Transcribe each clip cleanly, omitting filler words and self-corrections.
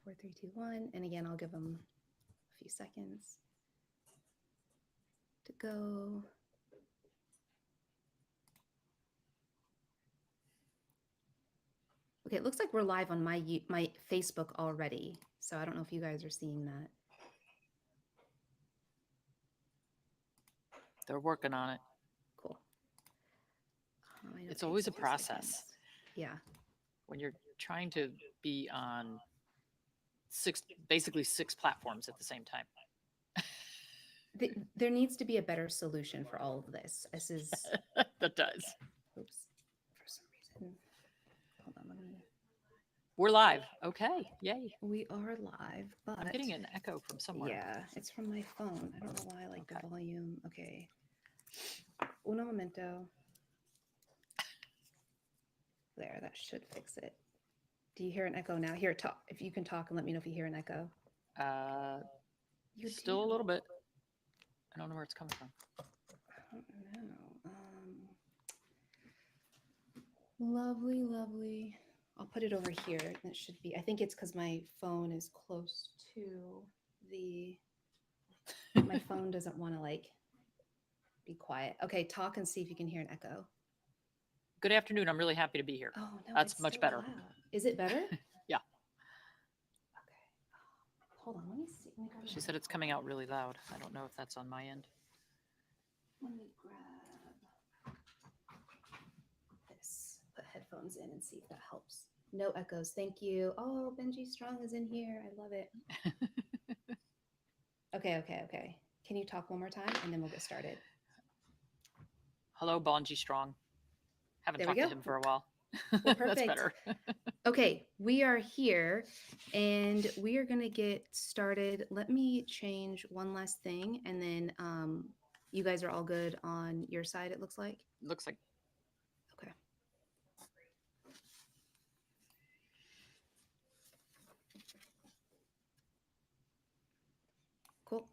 4, 3, 2, 1. And again, I'll give them a few seconds to go. Okay, it looks like we're live on my Facebook already. So I don't know if you guys are seeing that. They're working on it. Cool. It's always a process. Seconds. Yeah. When you're trying to be on basically six platforms at the same time. There needs to be a better solution for all of this. This is that does. Oops. For some reason. Hold on, let me. We're live. Okay. Yay. We are live, but I'm getting an echo from somewhere. Yeah, it's from my phone. I don't know why I like the volume. Okay. Uno momento. There, that should fix it. Do you hear an echo now? Here, talk. If you can talk and let me know if you hear an echo. You still a little bit. I don't know where it's coming from. I don't know. Lovely, lovely. I'll put it over here. It should be. I think it's because my phone is close to the. My phone doesn't want to be quiet. Okay, talk and see if you can hear an echo. Good afternoon. I'm really happy to be here. Oh no, that's much better. Loud. Is it better? Yeah. Okay. Hold on. Let me see. She said it's coming out really loud. I don't know if that's on my end. Let me grab this. Put headphones in and see if that helps. No echoes. Thank you. Oh, Benji Strong is in here. I love it. Okay. Can you talk one more time and then we'll get started? Hello, Benji Strong. Haven't talked to him for a while. Well, perfect. That's better. Okay, we are here and we are going to get started. Let me change one last thing and then you guys are all good on your side, it looks like? Looks like. Okay. Cool.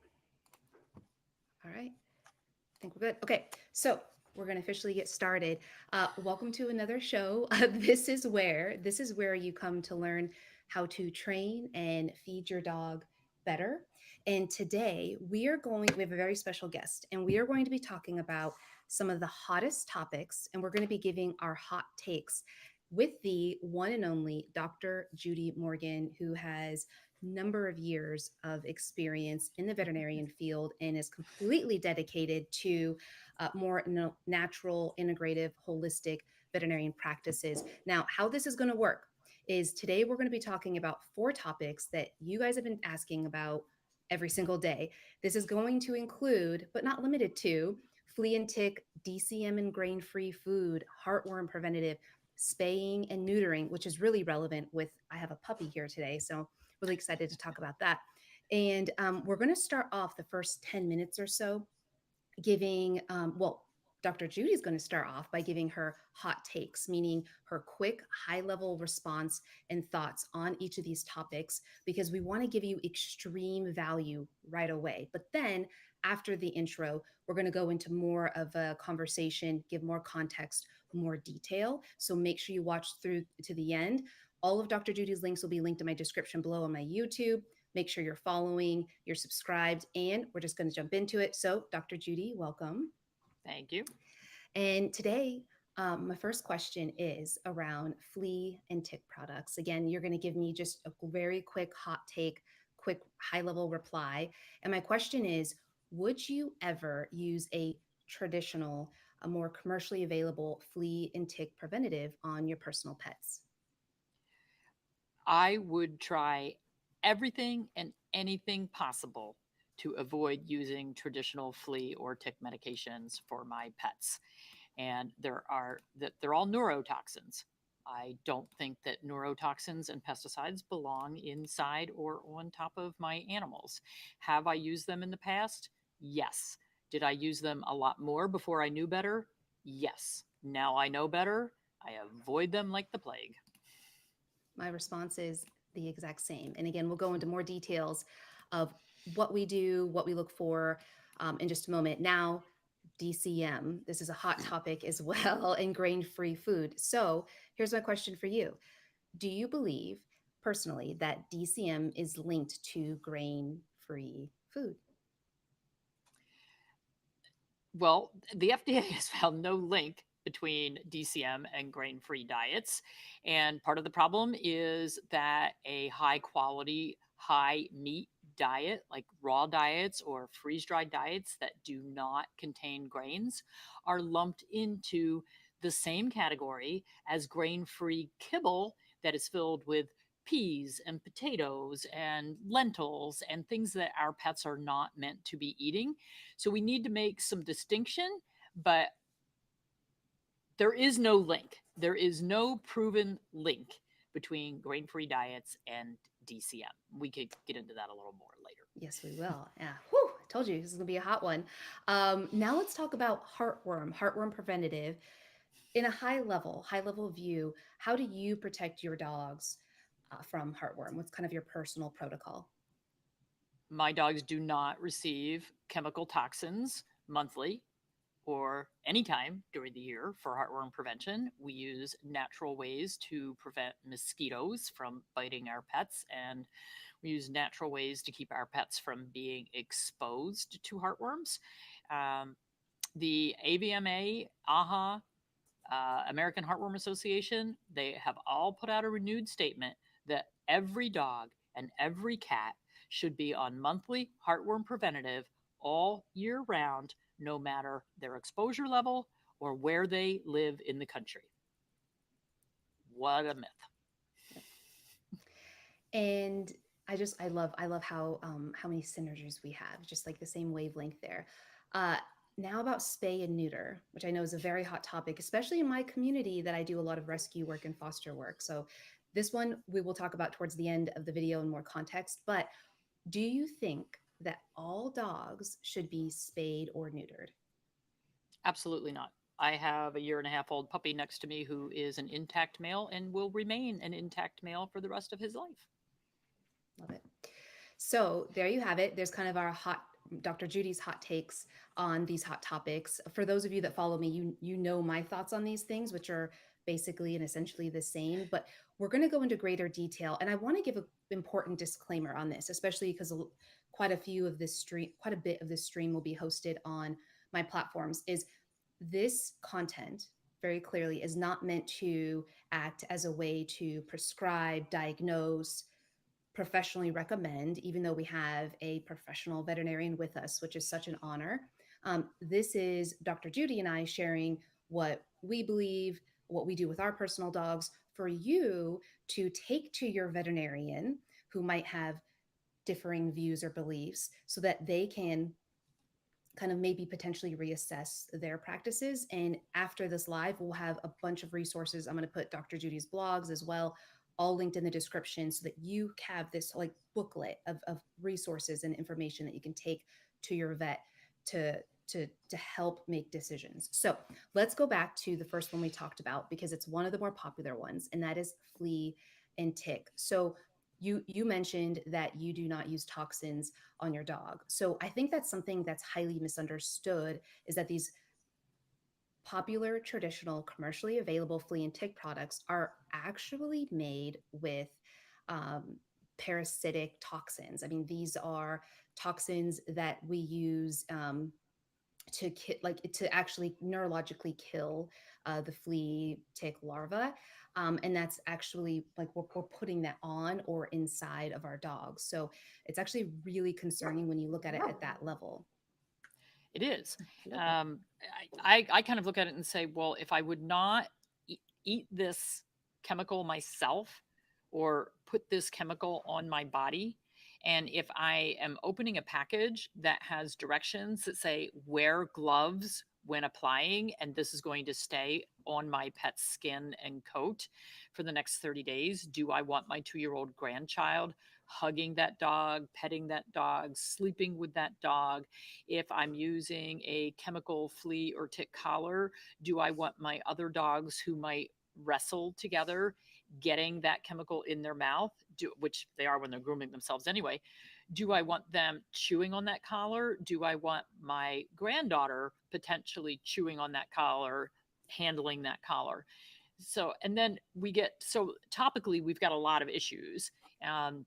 All right. I think we're good. Okay, so we're going to officially get started. Welcome to another show. This is where you come to learn how to train and feed your dog better. And today we have a very special guest, and we are going to be talking about some of the hottest topics, and we're going to be giving our hot takes with the one and only Dr. Judy Morgan, who has number of years of experience in the veterinarian field and is completely dedicated to more natural, integrative, holistic veterinarian practices. Now, how this is going to work is today we're going to be talking about 4 topics that you guys have been asking about every single day. This is going to include, but not limited to, flea and tick, DCM and grain-free food, heartworm preventative, spaying and neutering, which is really relevant with, I have a puppy here today, so really excited to talk about that. And we're going to start off the first 10 minutes or so giving, Dr. Judy is going to start off by giving her hot takes, meaning her quick, high-level response and thoughts on each of these topics, because we want to give you extreme value right away. But then after the intro, we're going to go into more of a conversation, give more context, more detail. So make sure you watch through to the end. All of Dr. Judy's links will be linked in my description below on my YouTube. Make sure you're following, you're subscribed, and we're just going to jump into it. So, Dr. Judy, welcome. Thank you. And today, my first question is around flea and tick products. Again, you're going to give me just a very quick hot take, quick high-level reply. And my question is, would you ever use a traditional, a more commercially available flea and tick preventative on your personal pets? I would try everything and anything possible to avoid using traditional flea or tick medications for my pets. And they're all neurotoxins. I don't think that neurotoxins and pesticides belong inside or on top of my animals. Have I used them in the past? Yes. Did I use them a lot more before I knew better? Yes. Now I know better. I avoid them like the plague. My response is the exact same. And again, we'll go into more details of what we do, what we look for in just a moment. Now, DCM, this is a hot topic as well, and grain-free food. So here's my question for you. Do you believe personally that DCM is linked to grain-free food? Well, the FDA has found no link between DCM and grain free diets. And part of the problem is that a high quality, high meat diet, like raw diets or freeze dried diets that do not contain grains, are lumped into the same category as grain free kibble that is filled with peas and potatoes and lentils and things that our pets are not meant to be eating. So we need to make some distinction, but there is no link. There is no proven link between grain free diets and DCM. We could get into that a little more later. Yes, we will. Yeah. Whew, I told you this is going to be a hot one. Now let's talk about heartworm preventative. In a high level view, how do you protect your dogs from heartworm? What's kind of your personal protocol? My dogs do not receive chemical toxins monthly or anytime during the year for heartworm prevention. We use natural ways to prevent mosquitoes from biting our pets, and we use natural ways to keep our pets from being exposed to heartworms. Um, the AVMA, AHA, American Heartworm Association, they have all put out a renewed statement that every dog and every cat should be on monthly heartworm preventative all year round, no matter their exposure level or where they live in the country. What a myth. And I love how many synergies we have, just like the same wavelength there. Uh, Now about spay and neuter, which I know is a very hot topic, especially in my community that I do a lot of rescue work and foster work. So this one we will talk about towards the end of the video in more context. But do you think that all dogs should be spayed or neutered? Absolutely not. I have a year and a half old puppy next to me who is an intact male and will remain an intact male for the rest of his life. Love it. So there you have it. There's kind of our Dr. Judy's hot takes on these hot topics. For those of you that follow me, you know my thoughts on these things, which are basically and essentially the same. But we're going to go into greater detail, and I want to give an important disclaimer on this, especially because quite a bit of this stream will be hosted on my platforms. Is this content very clearly is not meant to act as a way to prescribe, diagnose, professionally recommend, even though we have a professional veterinarian with us, which is such an honor. This is Dr. Judy and I sharing what we believe, what we do with our personal dogs for you to take to your veterinarian who might have differing views or beliefs so that they can kind of maybe potentially reassess their practices. And after this live, we'll have a bunch of resources. I'm going to put Dr. Judy's blogs as well, all linked in the description so that you have this like booklet of resources and information that you can take to your vet to to help make decisions. So let's go back to the first one we talked about because it's one of the more popular ones, and that is flea and tick. So you mentioned that you do not use toxins on your dog. So I think that's something that's highly misunderstood is that these popular, traditional, commercially available flea and tick products are actually made with parasitic toxins. I mean, these are toxins that we use to actually neurologically kill the flea tick larva. And that's actually like we're putting that on or inside of our dogs. So it's actually really concerning when you look at it at that level. It is. Absolutely. I kind of look at it and say, well, if I would not eat this chemical myself or put this chemical on my body, and if I am opening a package that has directions that say wear gloves when applying, and this is going to stay on my pet's skin and coat for the next 30 days, do I want my 2-year-old grandchild hugging that dog, petting that dog, sleeping with that dog? If I'm using a chemical flea or tick collar, do I want my other dogs who might wrestle together getting that chemical in their mouth, which they are when they're grooming themselves anyway? Do I want them chewing on that collar? Do I want my granddaughter potentially chewing on that collar, handling that collar? So, and then so topically, we've got a lot of issues. Um,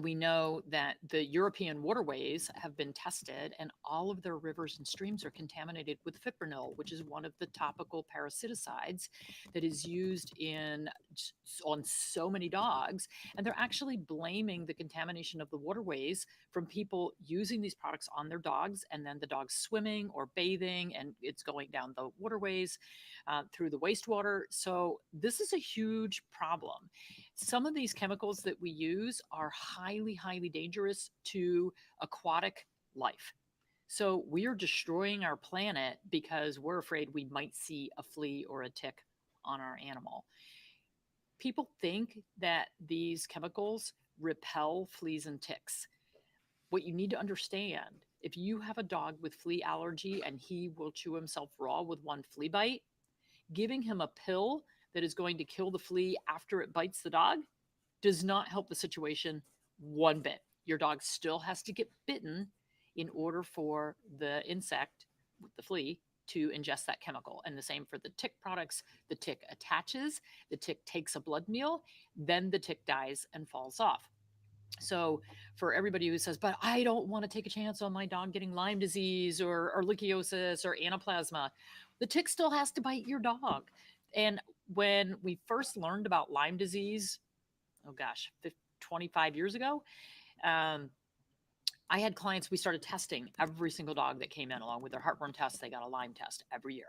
we know that the European waterways have been tested, and all of their rivers and streams are contaminated with fipronil, which is one of the topical parasiticides that is used on so many dogs. And they're actually blaming the contamination of the waterways from people using these products on their dogs, and then the dogs swimming or bathing, and it's going down the waterways through the wastewater. So this is a huge problem. Some of these chemicals that we use are highly, highly dangerous to aquatic life. So we are destroying our planet because we're afraid we might see a flea or a tick on our animal. People think that these chemicals repel fleas and ticks. What you need to understand, if you have a dog with flea allergy and he will chew himself raw with one flea bite, giving him a pill that is going to kill the flea after it bites the dog does not help the situation one bit. Your dog still has to get bitten in order for the insect, the flea, to ingest that chemical. And the same for the tick products. The tick attaches, the tick takes a blood meal, then the tick dies and falls off. So, for everybody who says, but I don't want to take a chance on my dog getting Lyme disease or ehrlichiosis or anaplasma, the tick still has to bite your dog. And when we first learned about Lyme disease, oh gosh, 25 years ago, um, I had clients, we started testing every single dog that came in along with their heartworm test. They got a Lyme test every year.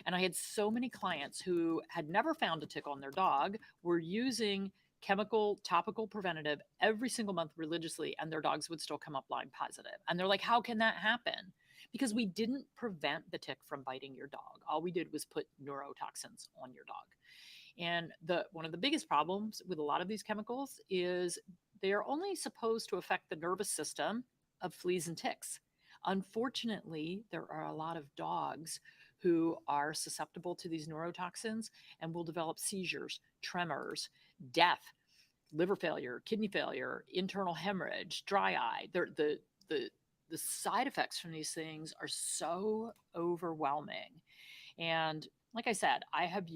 And I had so many clients who had never found a tick on their dog, were using chemical topical preventative every single month religiously, and their dogs would still come up Lyme positive. And they're like, how can that happen? Because we didn't prevent the tick from biting your dog. All we did was put neurotoxins on your dog. And one of the biggest problems with a lot of these chemicals is they are only supposed to affect the nervous system of fleas and ticks. Unfortunately, there are a lot of dogs who are susceptible to these neurotoxins and will develop seizures, tremors, death, liver failure, kidney failure, internal hemorrhage, dry eye. The side effects from these things are so overwhelming. And like I said, I've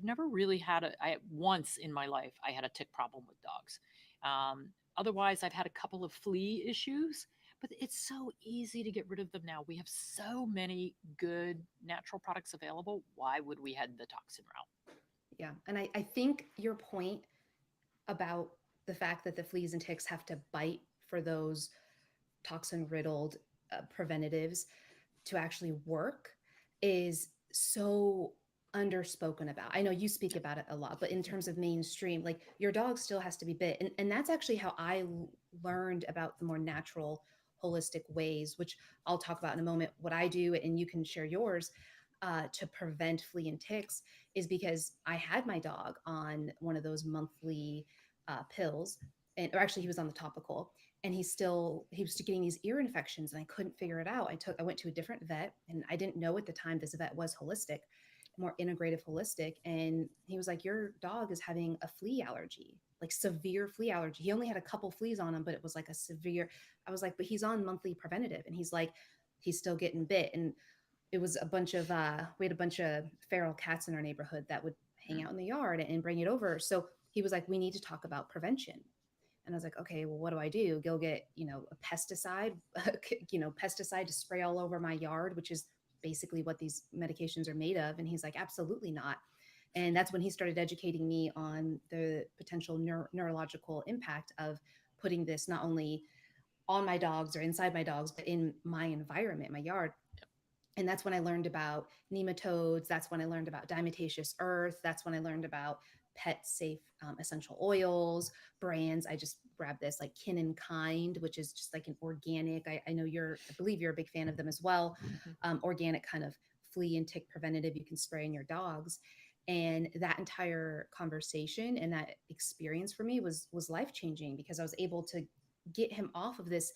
never really had once in my life, I had a tick problem with dogs. Otherwise, I've had a couple of flea issues, but it's so easy to get rid of them now. We have so many good natural products available. Why would we head the toxin route? Yeah. And I think your point about the fact that the fleas and ticks have to bite for those toxin riddled preventatives to actually work is so underspoken about. I know you speak about it a lot, but in terms of mainstream, like your dog still has to be bit. And that's actually how I learned about the more natural, holistic ways, which I'll talk about in a moment. What I do, and you can share yours, to prevent flea and ticks is because I had my dog on one of those monthly pills, or actually he was on the topical, and he was getting these ear infections and I couldn't figure it out. I went to a different vet, and I didn't know at the time this vet was holistic, more integrative holistic, and he was like, your dog is having a flea allergy, like severe flea allergy. He only had a couple fleas on him, but it was like a severe. I was like, but he's on monthly preventative, and he's like, he's still getting bit. And it was a bunch of we had a bunch of feral cats in our neighborhood that would hang out in the yard and bring it over. So he was like, we need to talk about prevention. And I was like, okay, well, what do I do? Go get, a pesticide, pesticide to spray all over my yard, which is basically what these medications are made of. And he's like, absolutely not. And that's when he started educating me on the potential neurological impact of putting this not only on my dogs or inside my dogs, but in my environment, my yard. And that's when I learned about nematodes. That's when I learned about diatomaceous earth. That's when I learned about pet safe essential oils, brands. I just grabbed this like Kin and Kind, which is just like an organic. I know I believe you're a big fan of them as well. Organic kind of flea and tick preventative you can spray in your dogs. And that entire conversation and that experience for me was life changing, because I was able to get him off of this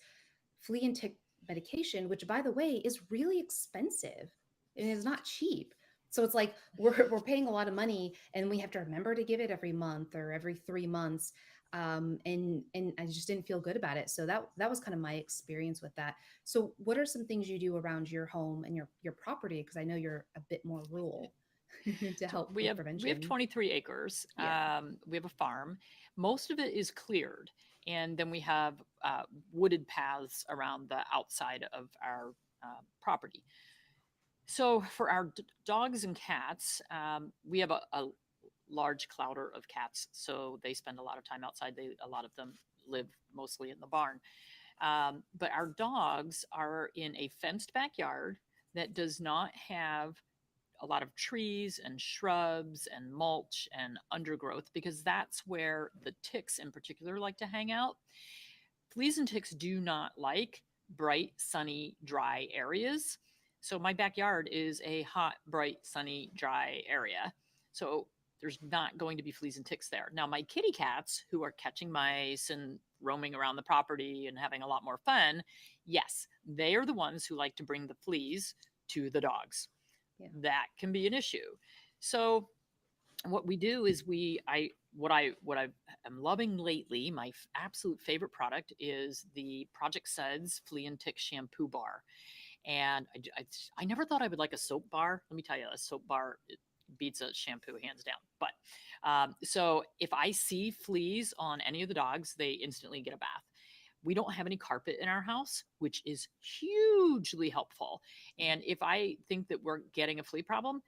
flea and tick medication, which by the way is really expensive and is not cheap. So it's like we're paying a lot of money, and we have to remember to give it every month or every 3 months. And I just didn't feel good about it. So that was kind of my experience with that. So what are some things you do around your home and your property? Because I know you're a bit more rural. to So help with we have prevention. 23 acres. Yeah. We have a farm. Most of it is cleared, and then we have wooded paths around the outside of our property. So for our dogs and cats, we have a large clouder of cats, so they spend a lot of time outside. A lot of them live mostly in the barn. But our dogs are in a fenced backyard that does not have a lot of trees and shrubs and mulch and undergrowth because that's where the ticks in particular like to hang out. Fleas and ticks do not like bright, sunny, dry areas. So my backyard is a hot, bright, sunny, dry area. So there's not going to be fleas and ticks there. Now, my kitty cats, who are catching mice and roaming around the property and having a lot more fun, yes, they are the ones who like to bring the fleas to the dogs. Yeah. That can be an issue. So what we do is what I am loving lately, my absolute favorite product is the Project Suds Flea and Tick shampoo bar. And I never thought I would like a soap bar. Let me tell you, a soap bar beats a shampoo hands down. But so if I see fleas on any of the dogs, they instantly get a bath. We don't have any carpet in our house, which is hugely helpful. And if I think that we're getting a flea problem,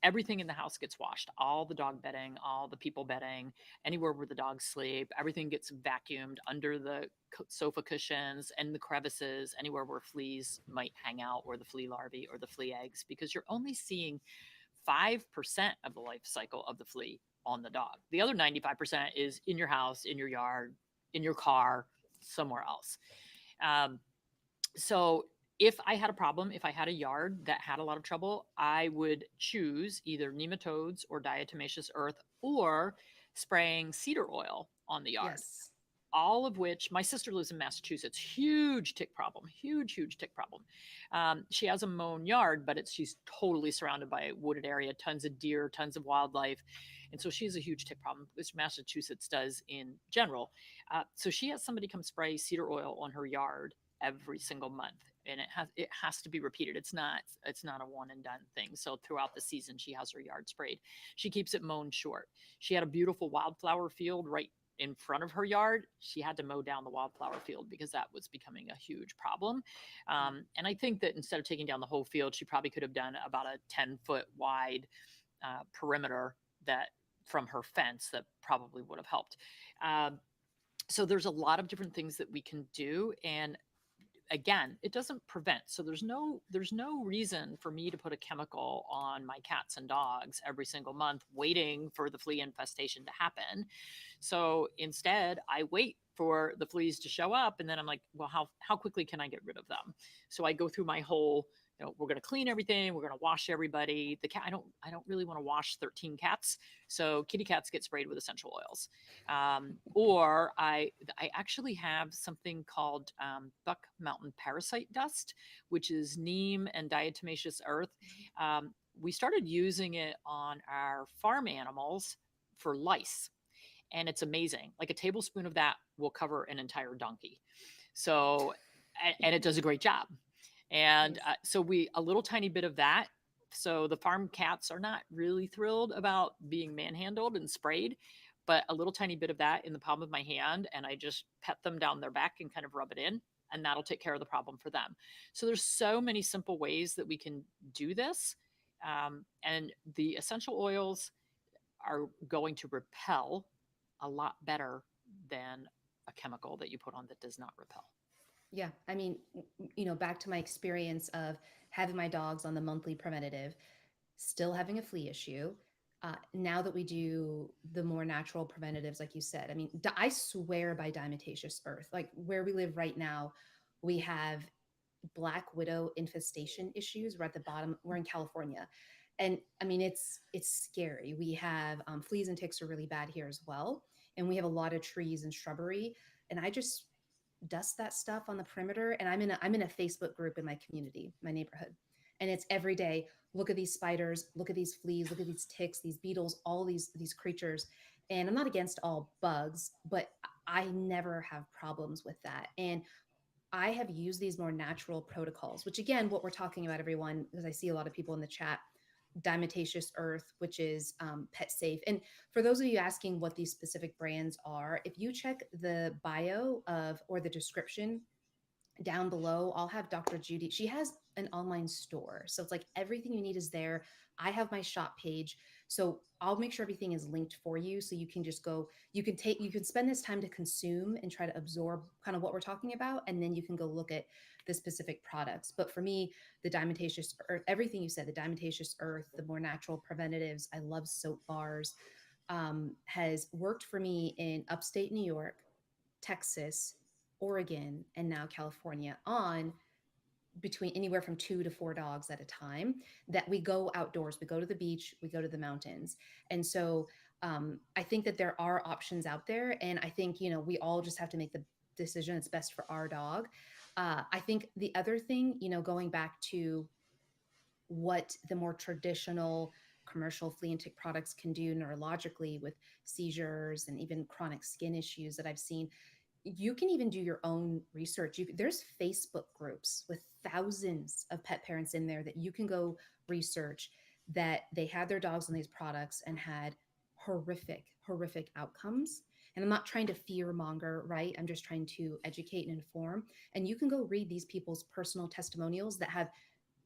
everything in the house gets washed. All the dog bedding, all the people bedding, anywhere where the dogs sleep, everything gets vacuumed under the sofa cushions and the crevices, anywhere where fleas might hang out, or the flea larvae or the flea eggs, because you're only seeing 5% of the life cycle of the flea on the dog. The other 95% is in your house, in your yard, in your car, somewhere else. Um, so if I had a problem, if I had a yard that had a lot of trouble, I would choose either nematodes or diatomaceous earth or spraying cedar oil on the yard. Yes. All of which my sister lives in Massachusetts. Huge tick problem, huge tick problem. She has a mown yard, but she's totally surrounded by a wooded area, tons of deer, tons of wildlife, and so she has a huge tick problem, which Massachusetts does in general. So she has somebody come spray cedar oil on her yard every single month, and it has to be repeated. It's not a one and done thing. So throughout the season she has her yard sprayed. She keeps it mown short. She had a beautiful wildflower field right in front of her yard. She had to mow down the wildflower field because that was becoming a huge problem. And I think that instead of taking down the whole field, she probably could have done about a 10-foot wide perimeter that from her fence that probably would have helped. So there's a lot of different things that we can do. And again, it doesn't prevent. So there's no reason for me to put a chemical on my cats and dogs every single month waiting for the flea infestation to happen. So instead, I wait for the fleas to show up, and then I'm like, well, how quickly can I get rid of them? So I go through my whole, we're going to clean everything, we're going to wash everybody. The cat, I don't really want to wash 13 cats, so kitty cats get sprayed with essential oils. Or I actually have something called Buck Mountain Parasite Dust, which is neem and diatomaceous earth. We started using it on our farm animals for lice, and it's amazing. Like a tablespoon of that will cover an entire donkey. So, and it does a great job. And Yes. so a little tiny bit of that. So the farm cats are not really thrilled about being manhandled and sprayed, but a little tiny bit of that in the palm of my hand, and I just pet them down their back and kind of rub it in, and that'll take care of the problem for them. So there's so many simple ways that we can do this. And the essential oils are going to repel a lot better than a chemical that you put on that does not repel. Yeah. I mean, back to my experience of having my dogs on the monthly preventative, still having a flea issue. Now that we do the more natural preventatives, like you said, I mean, I swear by diatomaceous earth. Like where we live right now, we have black widow infestation issues. We're at the bottom. We're in California, and I mean it's scary. We have fleas and ticks are really bad here as well, and we have a lot of trees and shrubbery. And I just dust that stuff on the perimeter. And I'm in a Facebook group in my community, my neighborhood, and it's every day. Look at these spiders. Look at these fleas. Look at these ticks. These beetles. All these creatures. And I'm not against all bugs, but I never have problems with that. And I have used these more natural protocols, which again, what we're talking about, everyone, because I see a lot of people in the chat, Diatomaceous earth, which is pet safe. And for those of you asking what these specific brands are, if you check the bio of or the description down below, I'll have Dr. Judy. She has an online store. So it's like everything you need is there. I have my shop page. So I'll make sure everything is linked for you. So you can just go, you can spend this time to consume and try to absorb kind of what we're talking about. And then you can go look at the specific products. But for me, the diatomaceous earth, everything you said, the diatomaceous earth, the more natural preventatives, I love soap bars, has worked for me in upstate New York, Texas, Oregon, and now California on between anywhere from 2 to 4 dogs at a time that we go outdoors, we go to the beach, we go to the mountains. And so I think that there are options out there. And I think, we all just have to make the decision that's best for our dog. I think the other thing, going back to what the more traditional commercial flea and tick products can do neurologically with seizures and even chronic skin issues that I've seen, you can even do your own research. There's Facebook groups with thousands of pet parents in there that you can go research that they had their dogs on these products and had horrific outcomes. And I'm not trying to fear monger, right? I'm just trying to educate and inform. And you can go read these people's personal testimonials that have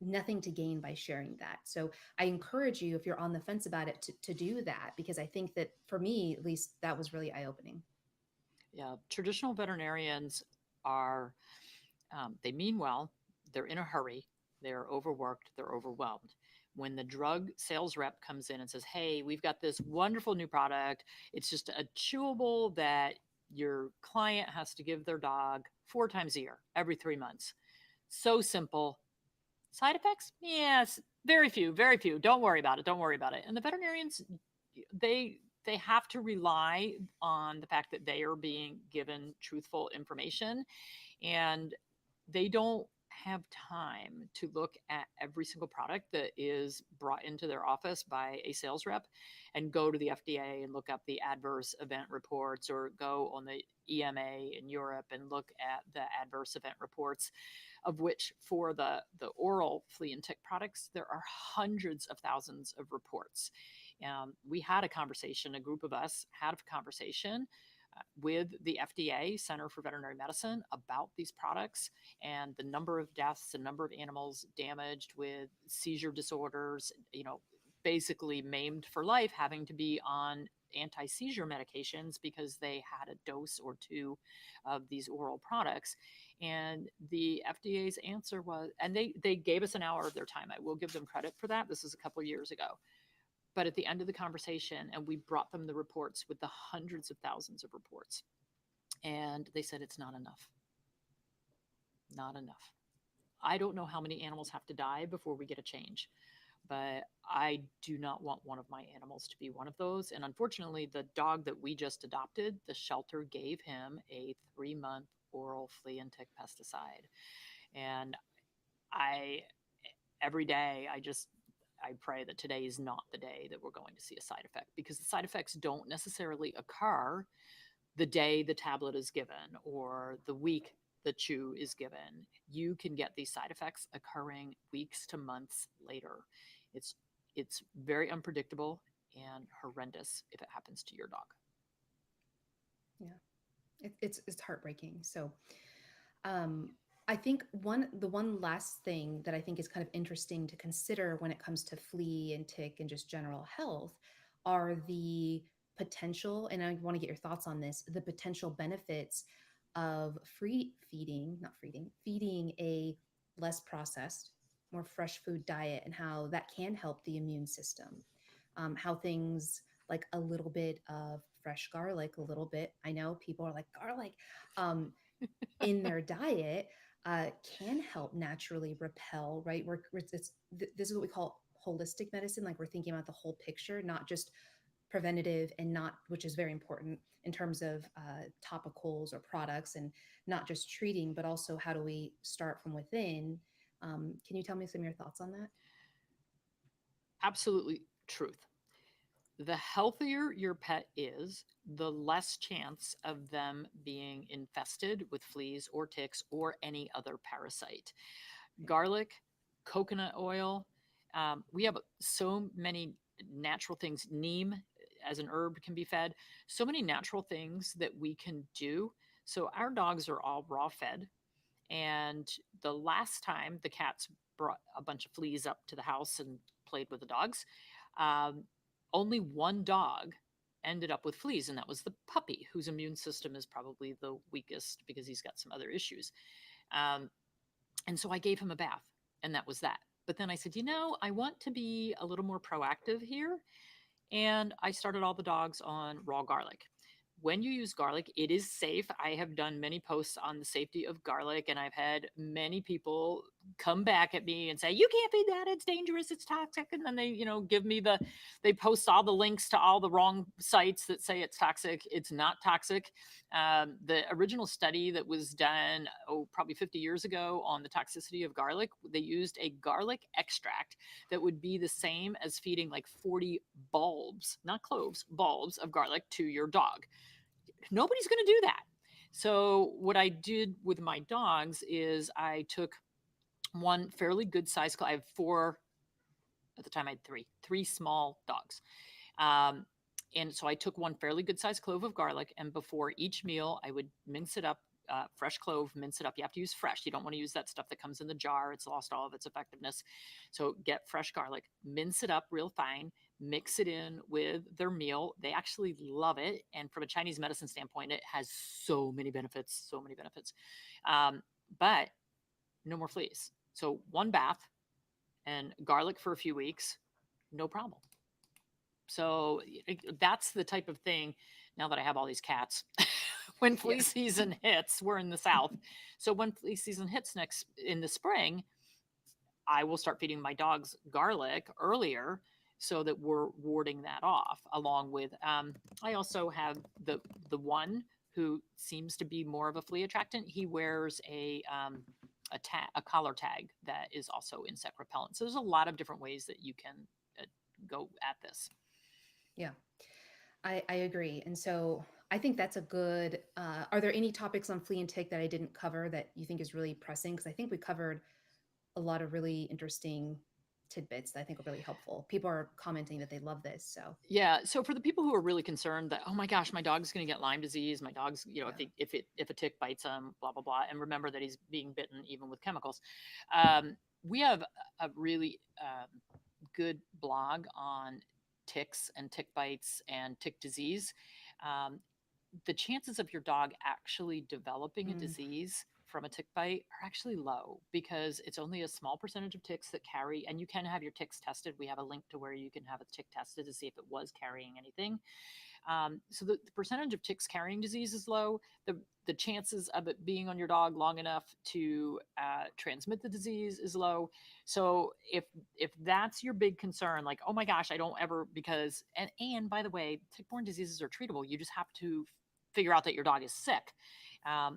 nothing to gain by sharing that. So I encourage you, if you're on the fence about it, to do that, because I think that for me, at least, that was really eye opening. Yeah, traditional veterinarians are, they mean well, they're in a hurry, they're overworked, they're overwhelmed. When the drug sales rep comes in and says, hey, we've got this wonderful new product, it's just a chewable that your client has to give their dog 4 times a year, every 3 months. So simple. Side effects? Yes, very few, very few. Don't worry about it. Don't worry about it. And the veterinarians, they have to rely on the fact that they are being given truthful information, and they don't have time to look at every single product that is brought into their office by a sales rep and go to the FDA and look up the adverse event reports, or go on the EMA in Europe and look at the adverse event reports, of which for the oral flea and tick products, there are hundreds of thousands of reports. We had a conversation, a group of us had a conversation with the FDA, Center for Veterinary Medicine, about these products and the number of deaths, the number of animals damaged with seizure disorders, basically maimed for life, having to be on anti-seizure medications because they had a dose or two of these oral products. And the FDA's answer was, and they gave us an hour of their time. I will give them credit for that. This is a couple of years ago. But at the end of the conversation, and we brought them the reports with the hundreds of thousands of reports, and they said it's not enough. Not enough. I don't know how many animals have to die before we get a change, but I do not want one of my animals to be one of those. And unfortunately, the dog that we just adopted, the shelter gave him a 3-month oral flea and tick pesticide. And I, every day, I pray that today is not the day that we're going to see a side effect, because the side effects don't necessarily occur the day the tablet is given or the week the chew is given. You can get these side effects occurring weeks to months later. It's it's very unpredictable and horrendous if it happens to your dog. Yeah, it's heartbreaking. So um, I think the one last thing that I think is kind of interesting to consider when it comes to flea and tick and just general health are the potential, and I want to get your thoughts on this, the potential benefits of feeding a less processed, more fresh food diet, and how that can help the immune system. How things like a little bit of fresh garlic, a little bit, I know people are like garlic, um, in their diet can help naturally repel, right? This is what we call holistic medicine. Like we're thinking about the whole picture, not just preventative, and not, which is very important in terms of topicals or products, and not just treating, but also how do we start from within. Can you tell me some of your thoughts on that? Absolutely truth. The healthier your pet is, the less chance of them being infested with fleas or ticks or any other parasite. Right. Garlic, coconut oil, We have so many natural things. Neem as an herb can be fed. So many natural things that we can do. So our dogs are all raw fed. And the last time the cats brought a bunch of fleas up to the house and played with the dogs, um, only one dog ended up with fleas, and that was the puppy, whose immune system is probably the weakest because he's got some other issues. Um, and so I gave him a bath, and that was that. But then I said, I want to be a little more proactive here. And I started all the dogs on raw garlic. When you use garlic, it is safe. I have done many posts on the safety of garlic, and I've had many people come back at me and say, "You can't feed that. It's dangerous. It's toxic." And then they, give me they post all the links to all the wrong sites that say it's toxic. It's not toxic. The original study that was done, probably 50 years ago on the toxicity of garlic, they used a garlic extract that would be the same as feeding like 40 bulbs, not cloves, bulbs of garlic to your dog. Nobody's going to do that. So, what I did with my dogs is I took one fairly good size, I have four, at the time I had three small dogs. Um, and so I took one fairly good sized clove of garlic, and before each meal, I would mince it up. Fresh clove, mince it up. You have to use fresh. You don't want to use that stuff that comes in the jar. It's lost all of its effectiveness. So get fresh garlic, mince it up real fine, mix it in with their meal. They actually love it. And from a Chinese medicine standpoint, it has so many benefits, so many benefits. But no more fleas. So one bath and garlic for a few weeks, no problem. So that's the type of thing. Now that I have all these cats, when flea Yes. season hits, we're in the South. So when flea season hits next in the spring, I will start feeding my dogs garlic earlier so that we're warding that off. Along with, I also have the one who seems to be more of a flea attractant. He wears a collar tag that is also insect repellent. So there's a lot of different ways that you can go at this. Yeah, I agree. And so I think that's a good. Are there any topics on flea and tick that I didn't cover that you think is really pressing? Because I think we covered a lot of really interesting tidbits that I think are really helpful. People are commenting that they love this. So Yeah. So for the people who are really concerned that, oh my gosh, my dog's going to get Lyme disease, my dog's, yeah, if a tick bites him, blah blah blah, and remember that he's being bitten even with chemicals. We have a really good blog on ticks and tick bites and tick disease. Um, the chances of your dog actually developing a mm, disease from a tick bite are actually low because it's only a small percentage of ticks that carry, and you can have your ticks tested. We have a link to where you can have a tick tested to see if it was carrying anything. So the percentage of ticks carrying disease is low. The chances of it being on your dog long enough to transmit the disease is low. So if that's your big concern, like, oh my gosh, I don't ever, because and by the way, tick-borne diseases are treatable. You just have to figure out that your dog is sick.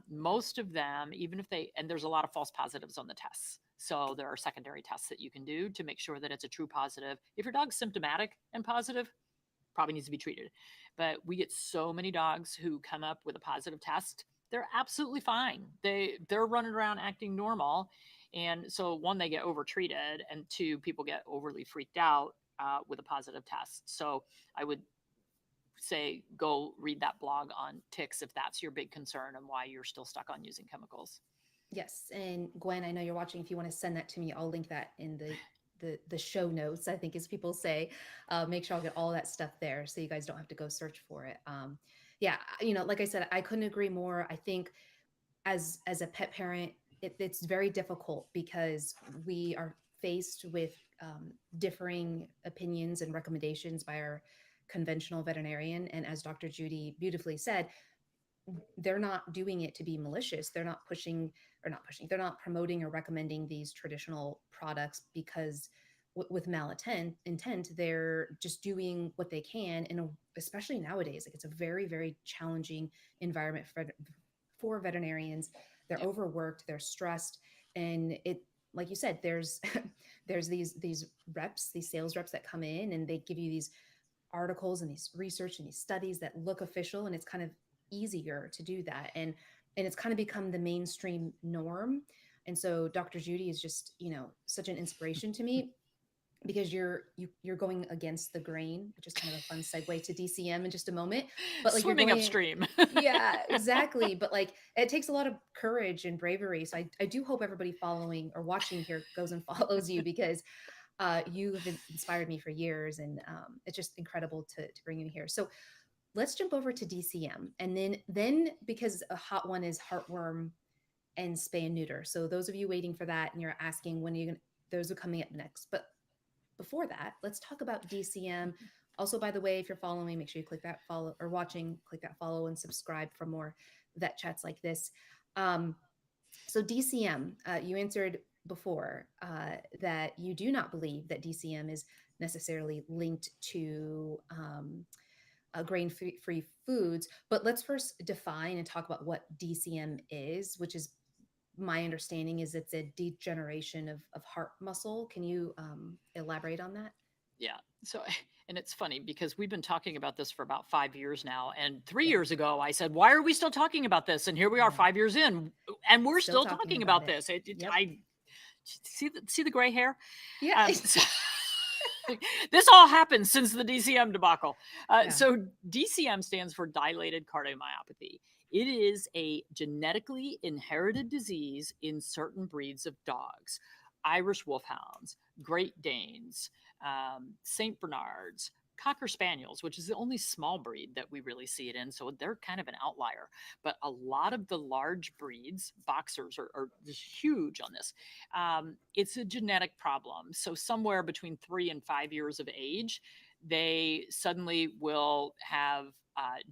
Most of them, even if they, and there's a lot of false positives on the tests. So there are secondary tests that you can do to make sure that it's a true positive. If your dog's symptomatic and positive, probably needs to be treated. But we get so many dogs who come up with a positive test. They're absolutely fine. They're running around acting normal. And so one, they get overtreated, and two, people get overly freaked out with a positive test. So I would say go read that blog on ticks if that's your big concern and why you're still stuck on using chemicals. yes. And Gwen, I know you're watching. If you want to send that to me, I'll link that in the show notes. I think, as people say, make sure I'll get all that stuff there so you guys don't have to go search for it. Yeah, like I said, I couldn't agree more. I think as a pet parent, it's very difficult because we are faced with differing opinions and recommendations by our conventional veterinarian. And as Dr. Judy beautifully said, they're not doing it to be malicious. They're not pushing or not pushing. They're not promoting or recommending these traditional products because with intent, they're just doing what they can especially nowadays. Like, it's a very, very challenging environment for veterinarians. They're Yep. overworked, they're stressed, and it, like you said, there's there's these reps, these sales reps that come in and they give you these articles and these research and these studies that look official, and it's kind of easier to do that, and it's kind of become the mainstream norm. And so Dr. Judy is just, such an inspiration to me. because you're going against the grain, which is kind of a fun segue to DCM in just a moment. But like you're Swimming going, upstream. yeah, exactly. But like it takes a lot of courage and bravery. So I do hope everybody following or watching here goes and follows you, because you have inspired me for years, and it's just incredible to bring you here. So let's jump over to DCM, and then because a hot one is heartworm and spay and neuter. So those of you waiting for that and you're asking when are you going, those are coming up next. But before that, let's talk about DCM. Also, by the way, if you're following, make sure you click that follow, or watching, click that follow and subscribe for more vet chats like this. Um, so DCM, you answered before that you do not believe that DCM is necessarily linked to grain free foods. But let's first define and talk about what DCM is, which is my understanding is it's a degeneration of heart muscle. Can you elaborate on that? Yeah. So, and it's funny because we've been talking about this for about 5 years now. And three Yeah, years ago, I said, why are we still talking about this? And here we are yeah. 5 years in, and we're Still still talking talking about about it. this. Yep. I see the gray hair. Yeah. So this all happened since the DCM debacle. Yeah. So DCM stands for dilated cardiomyopathy. It is a genetically inherited disease in certain breeds of dogs: Irish Wolfhounds, Great Danes, Saint Bernards, Cocker Spaniels, which is the only small breed that we really see it in. So they're kind of an outlier. But a lot of the large breeds, boxers, are just huge on this. It's a genetic problem. So somewhere between 3 and 5 years of age, they suddenly will have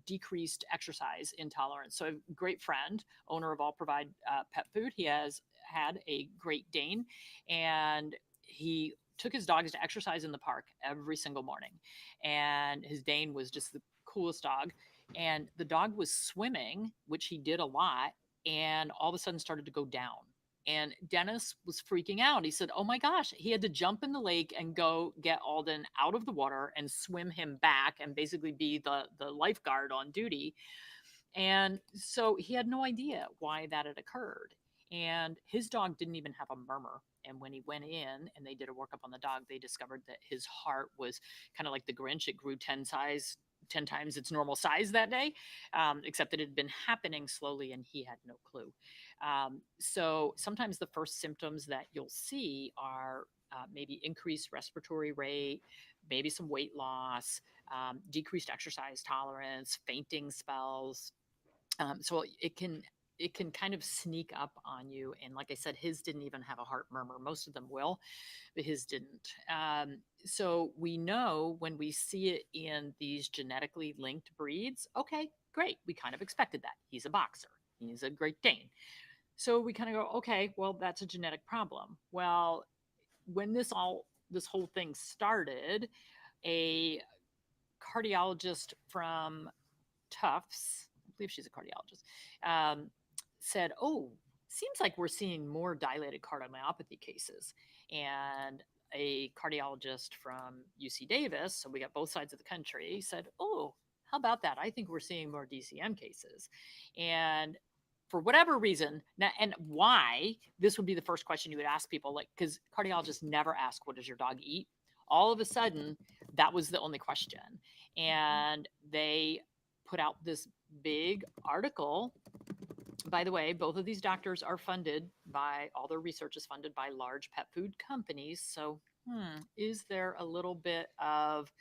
decreased exercise intolerance. So a great friend, owner of All Provide Pet Food, he has had a Great Dane, and he took his dogs to exercise in the park every single morning. And his Dane was just the coolest dog. And the dog was swimming, which he did a lot, and all of a sudden started to go down. And Dennis was freaking out. He said, "Oh my gosh," he had to jump in the lake and go get Alden out of the water and swim him back and basically be the lifeguard on duty. And so he had no idea why that had occurred. And his dog didn't even have a murmur. And when he went in and they did a workup on the dog, they discovered that his heart was kind of like the Grinch. It grew 10 times its normal size that day, except that it had been happening slowly and he had no clue. So sometimes the first symptoms that you'll see are maybe increased respiratory rate, maybe some weight loss, decreased exercise tolerance, fainting spells. So it can kind of sneak up on you. And like I said, his didn't even have a heart murmur. Most of them will, but his didn't. So we know when we see it in these genetically linked breeds, okay, great. We kind of expected that. He's a boxer. He's a Great Dane. So we kind of go, okay, well, that's a genetic problem. Well, when this whole thing started, a cardiologist from Tufts, I believe she's a cardiologist, um, said, "Oh, seems like we're seeing more dilated cardiomyopathy cases." And a cardiologist from UC Davis, so we got both sides of the country, said, "Oh, how about that? I think we're seeing more DCM cases." And for whatever reason, now, and why, this would be the first question you would ask people, like, because cardiologists never ask, "What does your dog eat?" All of a sudden, that was the only question. And they put out this big article. By the way, both of these doctors are funded by, all their research is funded by large pet food companies. So, is there a little bit of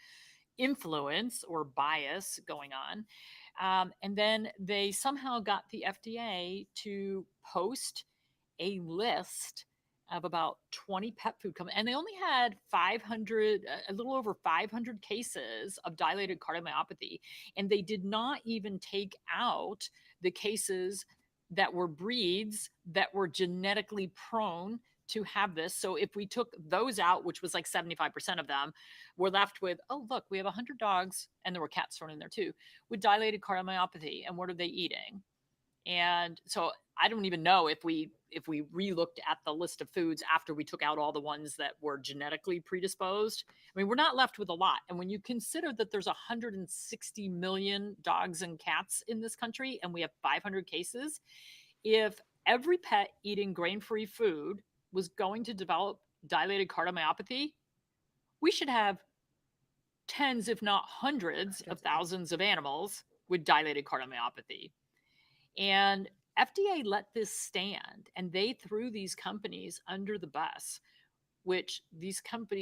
influence or bias going on? And then they somehow got the FDA to post a list of about 20 pet food companies, and they only had 500, a little over 500 cases of dilated cardiomyopathy. And they did not even take out the cases that were breeds that were genetically prone to have this. So if we took those out, which was like 75% of them, we're left with, oh, look, we have 100 dogs, and there were cats thrown in there too, with dilated cardiomyopathy. And what are they eating? And so I don't even know if we re-looked at the list of foods after we took out all the ones that were genetically predisposed. I mean, we're not left with a lot. And when you consider that there's 160 million dogs and cats in this country and we have 500 cases, if every pet eating grain-free food was going to develop dilated cardiomyopathy, we should have tens, if not hundreds of Hundreds of them. thousands of animals with dilated cardiomyopathy. And FDA let this stand and they threw these companies under the bus, which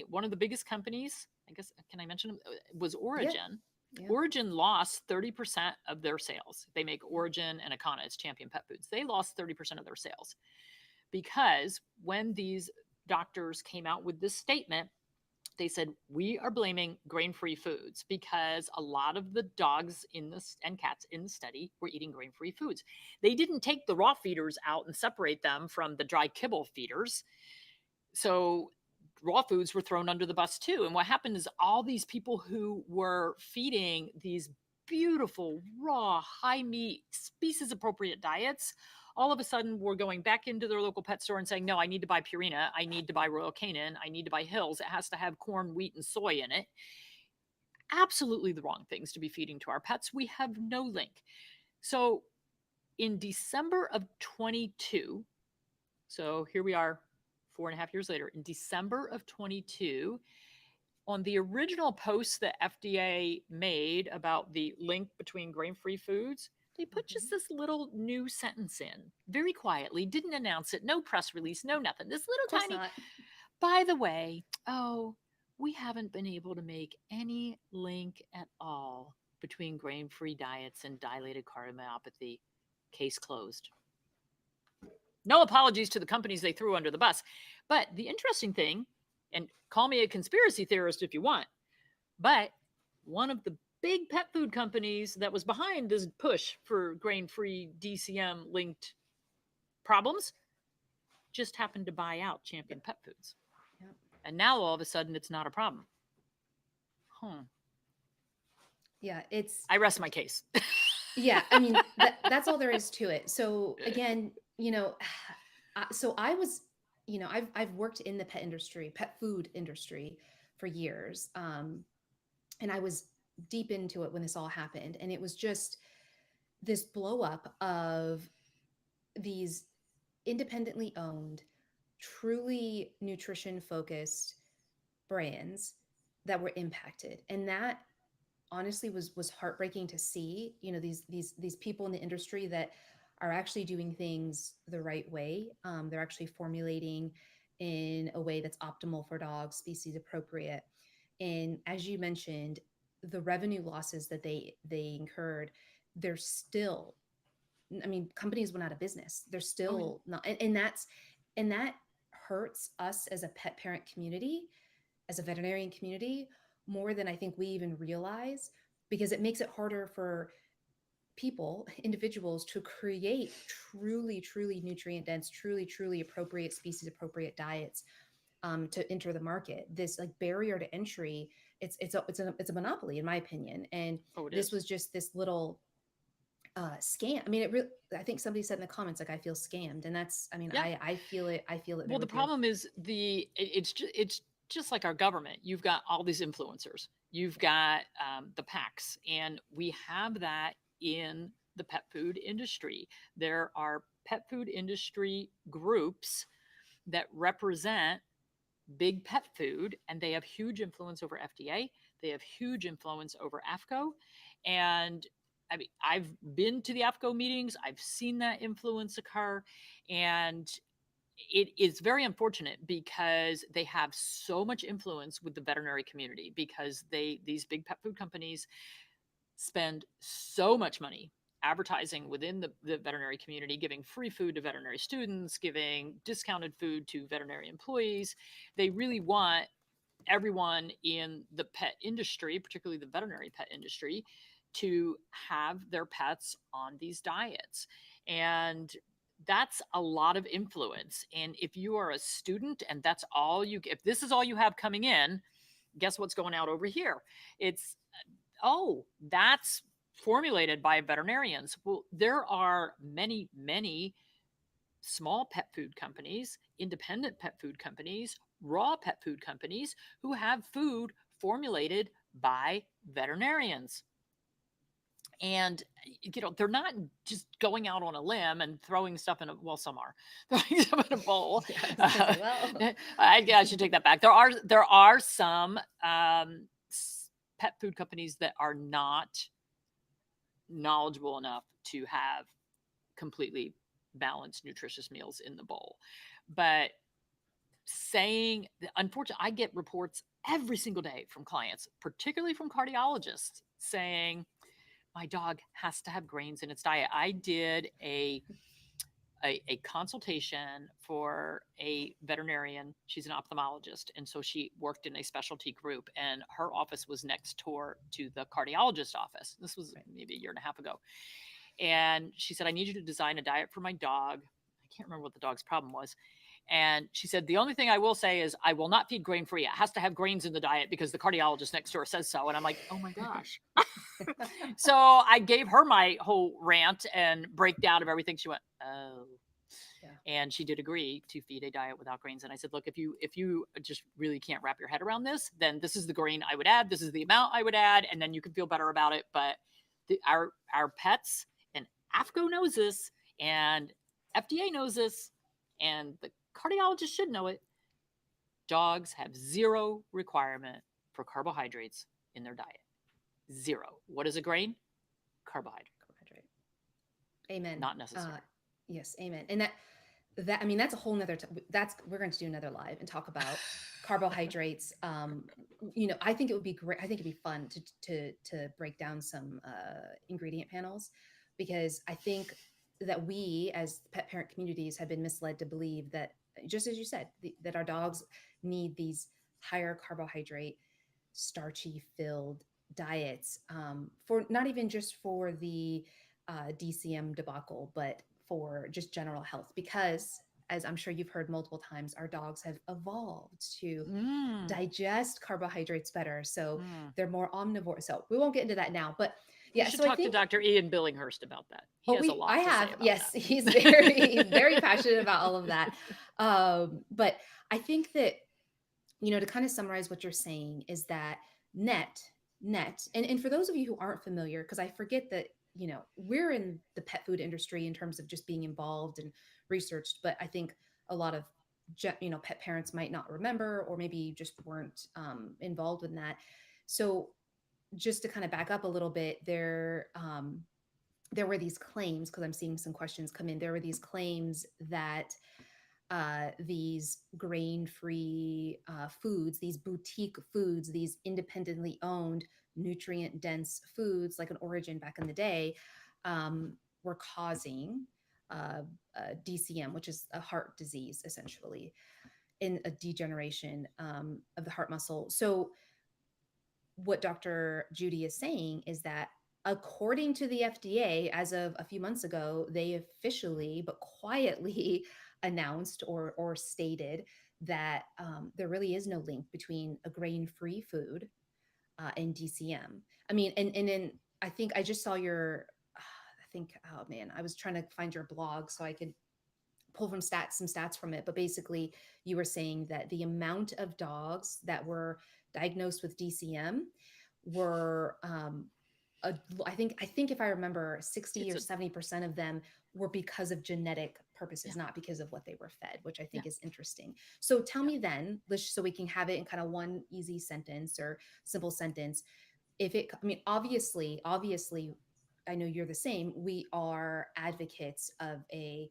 one of the biggest companies, I guess, can I mention them? Was Yeah. Origin. Yeah. Origin lost 30% of their sales. They make Origin and Akana, it's Champion Pet Foods. They lost 30% of their sales because when these doctors came out with this statement, they said, we are blaming grain-free foods because a lot of the dogs in this and cats in the study were eating grain-free foods. They didn't take the raw feeders out and separate them from the dry kibble feeders. So raw foods were thrown under the bus too. And what happened is all these people who were feeding these beautiful, raw, high meat, species appropriate diets, all of a sudden were going back into their local pet store and saying, no, I need to buy Purina. I need to buy Royal Canin. I need to buy Hills. It has to have corn, wheat, and soy in it. Absolutely the wrong things to be feeding to our pets. We have no link. So in December of 22, so here we are 4.5 years later, in December of 22, on the original post that FDA made about the link between grain-free foods, they put just this little new sentence in very quietly, didn't announce it, no press release, no nothing. This Of course little tiny, not. by the way, oh, we haven't been able to make any link at all between grain-free diets and dilated cardiomyopathy. Case closed. No apologies to the companies they threw under the bus. But the interesting thing, and call me a conspiracy theorist if you want, but one of the big pet food companies that was behind this push for grain-free DCM linked problems just happened to buy out Champion Pet Foods. Yep. And now all of a sudden it's not a problem. Yeah, it's I rest my case. yeah, I mean that's all there is to it. So again, so I was, I've worked in the pet food industry for years. And I was deep into it when this all happened. And it was just this blow up of these independently owned, truly nutrition focused brands that were impacted. And that honestly was heartbreaking to see, these people in the industry that are actually doing things the right way. They're actually formulating in a way that's optimal for dogs, species appropriate. And as you mentioned, the revenue losses that they incurred, they're still, I mean, companies went out of business. They're Oh, yeah. still not, and that hurts us as a pet parent community, as a veterinarian community, more than I think we even realize, because it makes it harder for people, individuals, to create truly nutrient dense, truly appropriate species appropriate diets, to enter the market. This like barrier to entry, it's a monopoly in my opinion. And Oh, it this is. was just this little scam. I mean, it really, I think somebody said in the comments, like, I feel scammed. And that's, I mean, Yeah. I feel it. I feel it there Well, the with you. problem is it's just like our government. You've got all these influencers. You've got the PACs, and we have that in the pet food industry. There are pet food industry groups that represent big pet food, and they have huge influence over FDA. They have huge influence over AFCO, and I mean, I've been to the AFCO meetings. I've seen that influence occur, and it is very unfortunate because they have so much influence with the veterinary community because these big pet food companies spend so much money advertising within the veterinary community, giving free food to veterinary students, giving discounted food to veterinary employees. They really want everyone in the pet industry, particularly the veterinary pet industry, to have their pets on these diets. And that's a lot of influence. And if you are a student and if this is all you have coming in, guess what's going out over here? It's, oh, that's formulated by veterinarians. Well, there are many small pet food companies, independent pet food companies, raw pet food companies who have food formulated by veterinarians. And they're not just going out on a limb and throwing stuff in a, well, some are throwing stuff in a bowl. Yeah, I was gonna say, well, I should take that back. There are some pet food companies that are not knowledgeable enough to have completely balanced, nutritious meals in the bowl. But unfortunately, I get reports every single day from clients, particularly from cardiologists, saying my dog has to have grains in its diet. I did a consultation for a veterinarian. She's an ophthalmologist, and so she worked in a specialty group, and her office was next door to the cardiologist office. This was right. maybe a year and a half ago. And she said, I need you to design a diet for my dog. I can't remember what the dog's problem was. And she said, the only thing I will say is I will not feed grain free. It has to have grains in the diet because the cardiologist next door says so. And I'm like, oh my gosh. So I gave her my whole rant and breakdown of everything. She went, oh. Yeah. And she did agree to feed a diet without grains. And I said, look, if you just really can't wrap your head around this, then this is the grain I would add. This is the amount I would add. And then you can feel better about it. But our pets, and AFCO knows this, and FDA knows this, and the cardiologist should know it. Dogs have zero requirement for carbohydrates in their diet. Zero. What is a grain? Carbohydrate. Carbohydrate. Amen. Not necessary. Yes, amen. And I mean, that's a whole nother, we're going to do another live and talk about carbohydrates. I think it would be great. I think it'd be fun to break down some ingredient panels, because I think that we as pet parent communities have been misled to believe that, just as you said, that our dogs need these higher carbohydrate, starchy filled diets, for not even just for the DCM debacle, but for just general health. Because, as I'm sure you've heard multiple times, our dogs have evolved to digest carbohydrates better. So they're more omnivore. So we won't get into that now, but You yeah. should So I talk to think, Dr. Ian Billinghurst about that. He has a lot I to have, say about yes, that. he's very passionate about all of that. But I think that, to kind of summarize what you're saying is that net, and for those of you who aren't familiar, because I forget that, we're in the pet food industry in terms of just being involved and researched, but I think a lot of pet parents might not remember, or maybe just weren't involved in that. So just to kind of back up a little bit, there were these claims, because I'm seeing some questions come in. There were these claims that these grain-free foods, these boutique foods, these independently owned, nutrient-dense foods, like an Origin back in the day, were causing DCM, which is a heart disease, essentially, in a degeneration of the heart muscle. So what Dr. Judy is saying is that, according to the FDA, as of a few months ago, they officially but quietly announced or stated that there really is no link between a grain-free food and DCM. I mean, and then I think I just saw oh man, I was trying to find your blog so I could pull some stats from it. But basically, you were saying that the amount of dogs that were diagnosed with DCM were, I think if I remember, 60 or 70% of them were because of genetic purposes, not because of what they were fed, which I think is interesting. So tell me then, so we can have it in kind of one easy sentence or simple sentence. Obviously, I know you're the same. We are advocates of a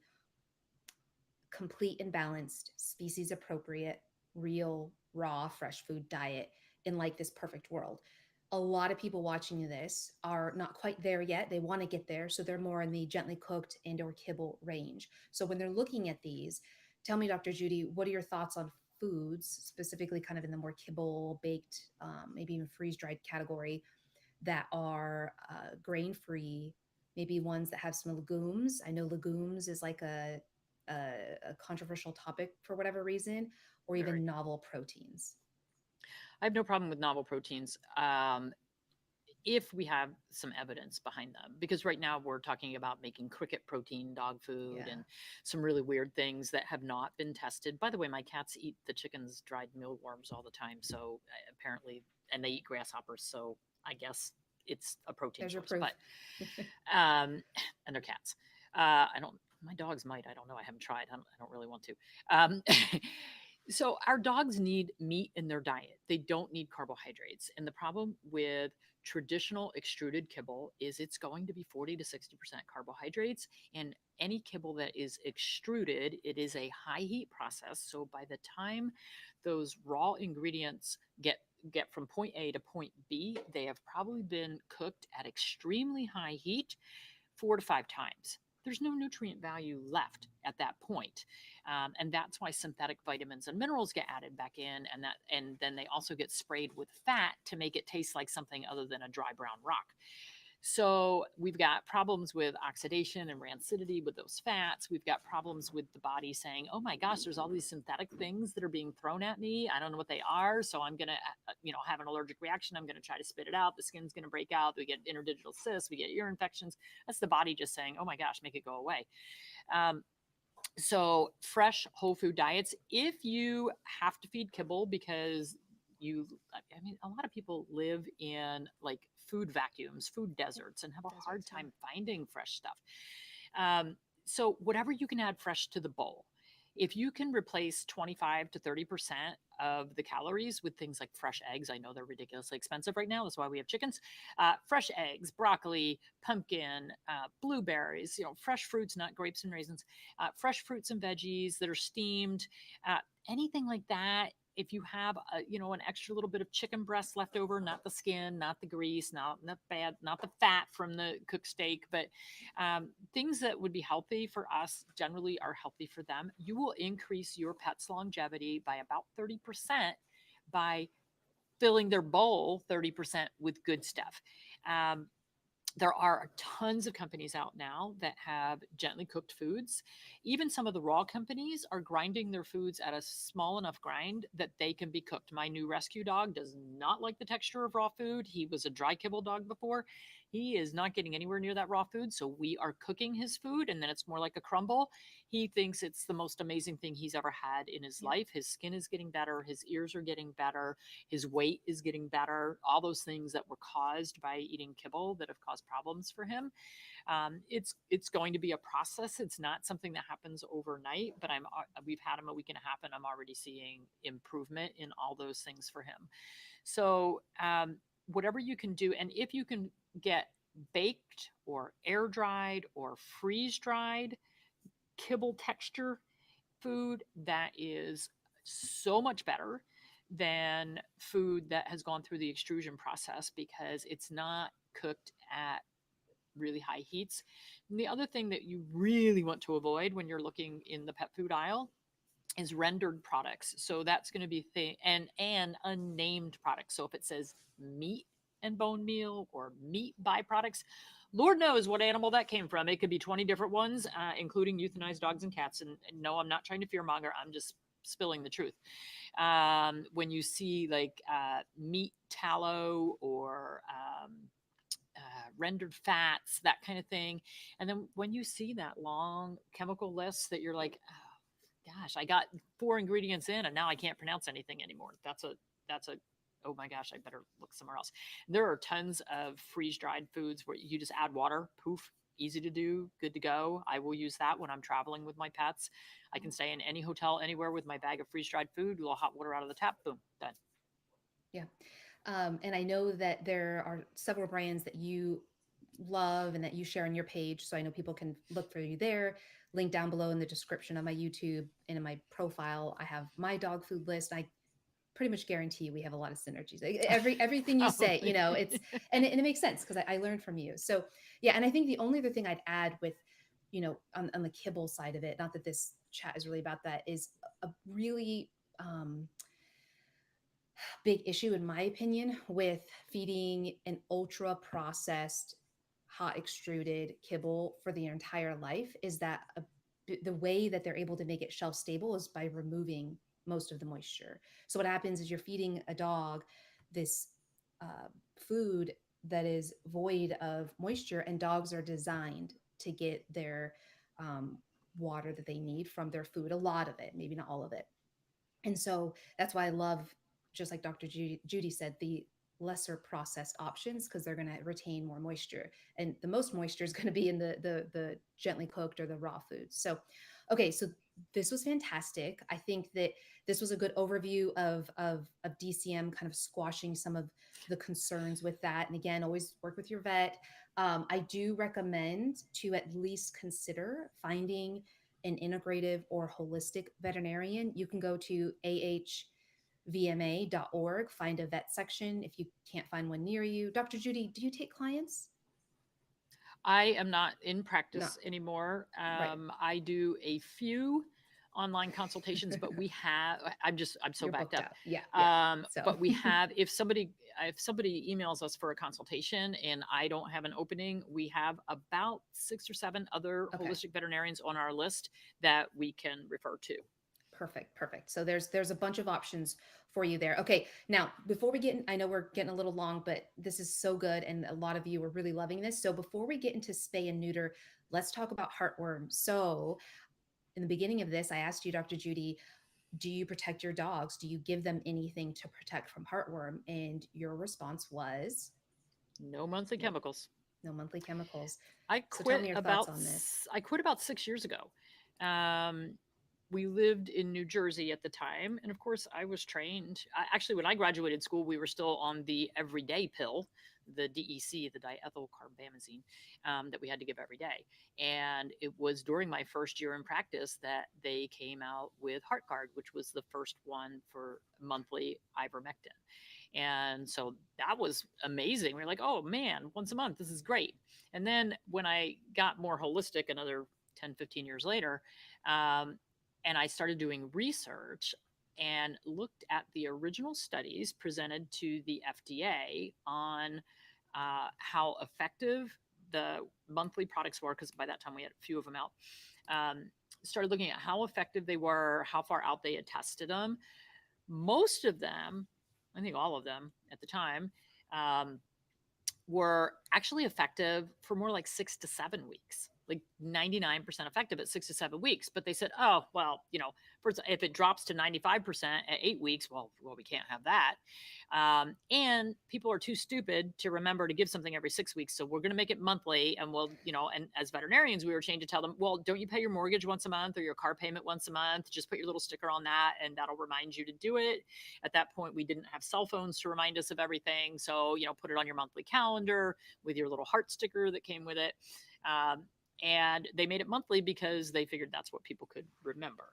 complete and balanced, species appropriate, real, raw, fresh food diet in like this perfect world. A lot of people watching this are not quite there yet. They want to get there. So they're more in the gently cooked and or kibble range. So when they're looking at these, tell me, Dr. Judy, what are your thoughts on foods, specifically kind of in the more kibble, baked, maybe even freeze-dried category, that are grain-free, maybe ones that have some legumes? I know legumes is like a controversial topic for whatever reason, or even novel proteins. I have no problem with novel proteins if we have some evidence behind them. Because right now we're talking about making cricket protein dog food and some really weird things that have not been tested. By the way, my cats eat the chicken's dried mealworms all the time. So apparently, and they eat grasshoppers. So I guess it's a protein There's your source. proof. But and they're cats. I don't. My dogs might. I don't know. I haven't tried. I don't really want to. Um, so our dogs need meat in their diet. They don't need carbohydrates. And the problem with traditional extruded kibble is it's going to be 40 to 60% carbohydrates. And any kibble that is extruded, it is a high heat process. So by the time those raw ingredients get from point A to point B, they have probably been cooked at extremely high heat 4 to 5 times. There's no nutrient value left at that point. And that's why synthetic vitamins and minerals get added back in, and then they also get sprayed with fat to make it taste like something other than a dry brown rock. So we've got problems with oxidation and rancidity with those fats. We've got problems with the body saying, "Oh my gosh, there's all these synthetic things that are being thrown at me. I don't know what they are, so I'm gonna, have an allergic reaction. I'm gonna try to spit it out. The skin's gonna break out. We get interdigital cysts. We get ear infections. That's the body just saying, "Oh my gosh, make it go away." Um, so fresh whole food diets. If you have to feed kibble because I mean, a lot of people live in like food vacuums, food deserts, and have a hard Deserts, yeah. time finding fresh stuff. Um, so whatever you can add fresh to the bowl. If you can replace 25 to 30% of the calories with things like fresh eggs, I know they're ridiculously expensive right now. That's why we have chickens. Fresh eggs, broccoli, pumpkin, blueberries, fresh fruits, not grapes and raisins, fresh fruits and veggies that are steamed, uh, anything like that. If you have an extra little bit of chicken breast left over, not the skin, not the grease, not the fat from the cooked steak, but things that would be healthy for us generally are healthy for them. You will increase your pet's longevity by about 30% by filling their bowl 30% with good stuff. Um, there are tons of companies out now that have gently cooked foods. Even some of the raw companies are grinding their foods at a small enough grind that they can be cooked. My new rescue dog does not like the texture of raw food. He was a dry kibble dog before. He is not getting anywhere near that raw food. So we are cooking his food and then it's more like a crumble. He thinks it's the most amazing thing he's ever had in his Yeah. life. His skin is getting better. His ears are getting better. His weight is getting better. All those things that were caused by eating kibble that have caused problems for him. It's going to be a process. It's not something that happens overnight, but we've had him a week and a half, and I'm already seeing improvement in all those things for him. So whatever you can do, and if you can get baked or air dried or freeze dried kibble texture food, that is so much better than food that has gone through the extrusion process because it's not cooked at really high heats. And the other thing that you really want to avoid when you're looking in the pet food aisle is rendered products. So that's going to be and unnamed products. So if it says meat and bone meal or meat byproducts, Lord knows what animal that came from. It could be 20 different ones, including euthanized dogs and cats. And no, I'm not trying to fearmonger. I'm just spilling the truth. When you see like meat tallow or rendered fats, that kind of thing. And then when you see that long chemical list that you're like, oh, gosh, I got 4 ingredients in and now I can't pronounce anything anymore. That's a oh my gosh, I better look somewhere else. There are tons of freeze dried foods where you just add water, poof, easy to do, good to go. I will use that when I'm traveling with my pets. I can stay in any hotel anywhere with my bag of freeze dried food, a little hot water out of the tap, boom, done. Yeah. And I know that there are several brands that you love and that you share on your page. So I know people can look for you there. Link down below in the description of my YouTube and in my profile. I have my dog food list. I pretty much guarantee we have a lot of synergies. Like, everything you say, Probably. it's and it makes sense because I learned from you. So yeah, and I think the only other thing I'd add with, on the kibble side of it, not that this chat is really about that, is a really big issue, in my opinion, with feeding an ultra processed, hot extruded kibble for the entire life is that the way that they're able to make it shelf stable is by removing most of the moisture. So what happens is you're feeding a dog this food that is void of moisture, and dogs are designed to get their um, water that they need from their food, a lot of it, maybe not all of it. And so that's why I love, just like Dr. Judy said, the lesser processed options because they're going to retain more moisture, and the most moisture is going to be in the gently cooked or the raw foods. So okay, so this was fantastic. I think that this was a good overview of DCM, kind of squashing some of the concerns with that. And again, always work with your vet. I do recommend to at least consider finding an integrative or holistic veterinarian. You can go to ahvma.org, find a vet section if you can't find one near you. Dr. Judy, do you take clients? I am not in No, practice anymore. right. I do a few online consultations, but I'm so You're backed booked up. out. Yeah, yeah. So, But we have, if somebody emails us for a consultation and I don't have an opening, we have about 6 or 7 other okay. holistic veterinarians on our list that we can refer to. Perfect, perfect. So there's a bunch of options for you there. Okay, now before we get in, I know we're getting a little long, but this is so good, and a lot of you are really loving this. So before we get into spay and neuter, let's talk about heartworm. So in the beginning of this, I asked you, Dr. Judy, do you protect your dogs? Do you give them anything to protect from heartworm? And your response was No monthly nope, chemicals. no monthly chemicals. I So tell me quit your thoughts about on this. I quit about 6 years ago. Um, we lived in New Jersey at the time, and of course, I was trained. Actually, when I graduated school, we were still on the everyday pill, the DEC, the diethylcarbamazine, that we had to give every day. And it was during my first year in practice that they came out with HeartGuard, which was the first one for monthly ivermectin. And so that was amazing. We were like, oh man, once a month, this is great. And then when I got more holistic another 10, 15 years later, um, and I started doing research and looked at the original studies presented to the FDA on how effective the monthly products were, because by that time we had a few of them out. Um, Started looking at how effective they were, how far out they had tested them. Most of them, I think all of them at the time, um, were actually effective for more like 6 to 7 weeks, like 99% effective at 6 to 7 weeks. But they said, oh, well, if it drops to 95% at 8 weeks, well, we can't have that. And people are too stupid to remember to give something every 6 weeks. So we're going to make it monthly. And and as veterinarians, we were trained to tell them, well, don't you pay your mortgage once a month or your car payment once a month? Just put your little sticker on that and that'll remind you to do it. At that point, we didn't have cell phones to remind us of everything. So, put it on your monthly calendar with your little heart sticker that came with it. Um, and they made it monthly because they figured that's what people could remember.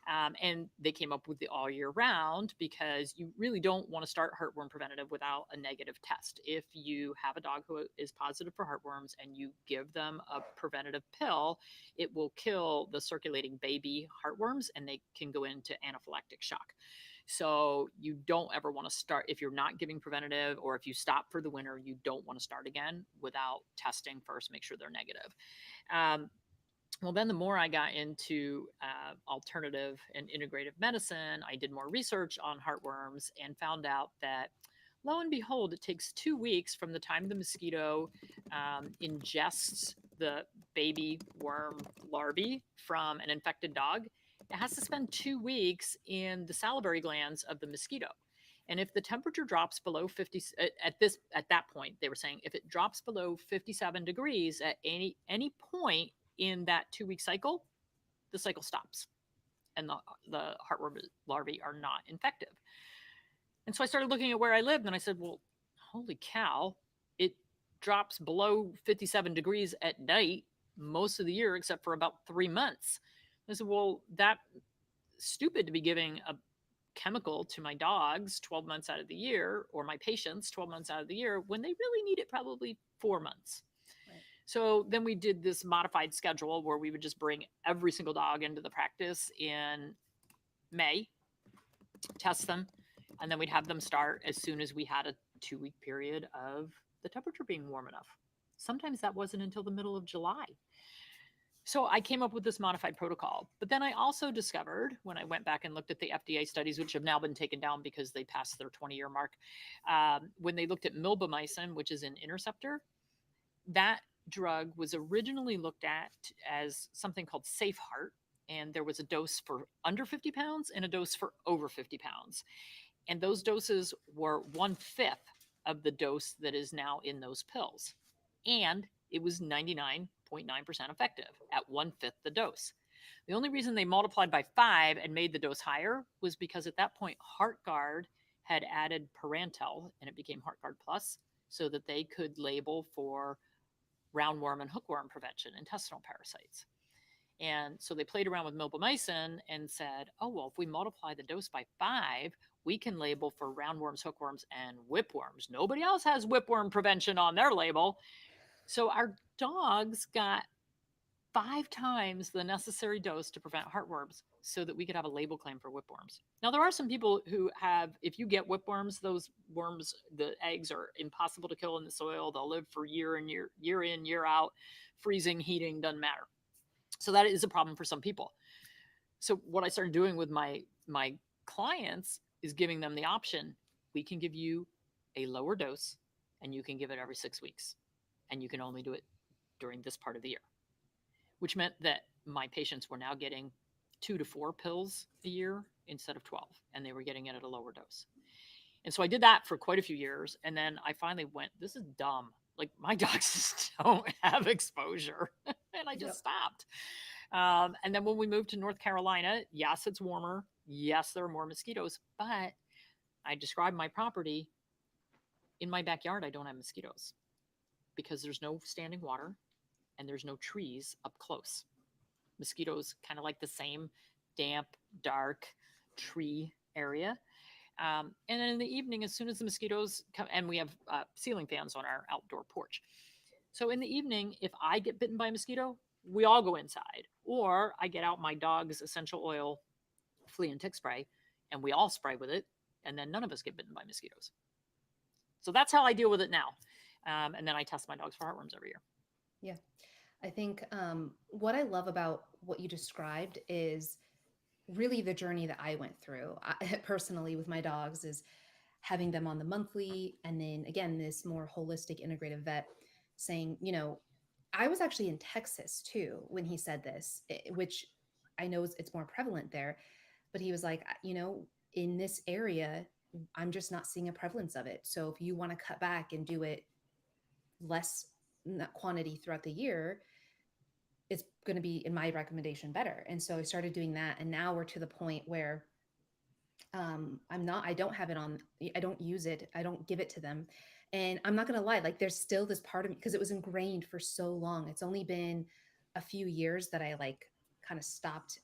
And they came up with the all year round because you really don't want to start heartworm preventative without a negative test. If you have a dog who is positive for heartworms and you give them a preventative pill, it will kill the circulating baby heartworms and they can go into anaphylactic shock. So you don't ever want to start if you're not giving preventative, or if you stop for the winter, you don't want to start again without testing first, make sure they're negative. Um, well, then the more I got into alternative and integrative medicine, I did more research on heartworms and found out that lo and behold, it takes 2 weeks from the time the mosquito ingests the baby worm larvae from an infected dog. It has to spend 2 weeks in the salivary glands of the mosquito. And if the temperature drops below 50 at that point, they were saying if it drops below 57 degrees at any point in that 2 week cycle, the cycle stops and the heartworm larvae are not infective. And so I started looking at where I lived and I said, well, holy cow, it drops below 57 degrees at night most of the year except for about 3 months. I said, well, that's stupid to be giving a chemical to my dogs 12 months out of the year, or my patients 12 months out of the year, when they really need it probably 4 months. Right. So then we did this modified schedule where we would just bring every single dog into the practice in May, test them, and then we'd have them start as soon as we had a 2 week period of the temperature being warm enough. Sometimes that wasn't until the middle of July. So I came up with this modified protocol. But then I also discovered when I went back and looked at the FDA studies, which have now been taken down because they passed their 20-year mark, when they looked at milbemycin, which is an interceptor, that drug was originally looked at as something called Safe Heart. And there was a dose for under 50 pounds and a dose for over 50 pounds. And those doses were 1/5 of the dose that is now in those pills. And it was 99.9% effective at 1/5 the dose. The only reason they multiplied by 5 and made the dose higher was because at that point, HeartGuard had added Parentel and it became HeartGuard Plus so that they could label for roundworm and hookworm prevention, intestinal parasites. And so they played around with milbemycin and said, oh, well, if we multiply the dose by 5, we can label for roundworms, hookworms, and whipworms. Nobody else has whipworm prevention on their label. So our dogs got 5 times the necessary dose to prevent heartworms so that we could have a label claim for whipworms. Now, there are some people who have, if you get whipworms, those worms, the eggs are impossible to kill in the soil. They'll live for year in, year out, freezing, heating, doesn't matter. So that is a problem for some people. So what I started doing with my clients is giving them the option. We can give you a lower dose and you can give it every 6 weeks. And you can only do it during this part of the year, which meant that my patients were now getting 2 to 4 pills a year instead of 12, and they were getting it at a lower dose. And so I did that for quite a few years. And then I finally went, this is dumb. Like my dogs just don't have exposure. And I just stopped. And then when we moved to North Carolina, yes, it's warmer. Yes, there are more mosquitoes, but I described my property. In my backyard, I don't have mosquitoes because there's no standing water and there's no trees up close. Mosquitoes kind of like the same damp, dark tree area. And then in the evening, as soon as the mosquitoes come, and we have ceiling fans on our outdoor porch. So in the evening, if I get bitten by a mosquito, we all go inside. Or I get out my dog's essential oil, flea and tick spray, and we all spray with it. And then none of us get bitten by mosquitoes. So that's how I deal with it now. And then I test my dogs for heartworms every year. Yeah. I think what I love about what you described is really the journey that I went through personally with my dogs is having them on the monthly. And then again, this more holistic integrative vet saying, I was actually in Texas too when he said this, which I know it's more prevalent there. But he was like, in this area, I'm just not seeing a prevalence of it. So if you want to cut back and do it less quantity throughout the year, it's going to be, in my recommendation, better. And so I started doing that. And now we're to the point where I don't have it on, I don't use it. I don't give it to them. And I'm not going to lie, like there's still this part of me because it was ingrained for so long. It's only been a few years that I like kind of stopped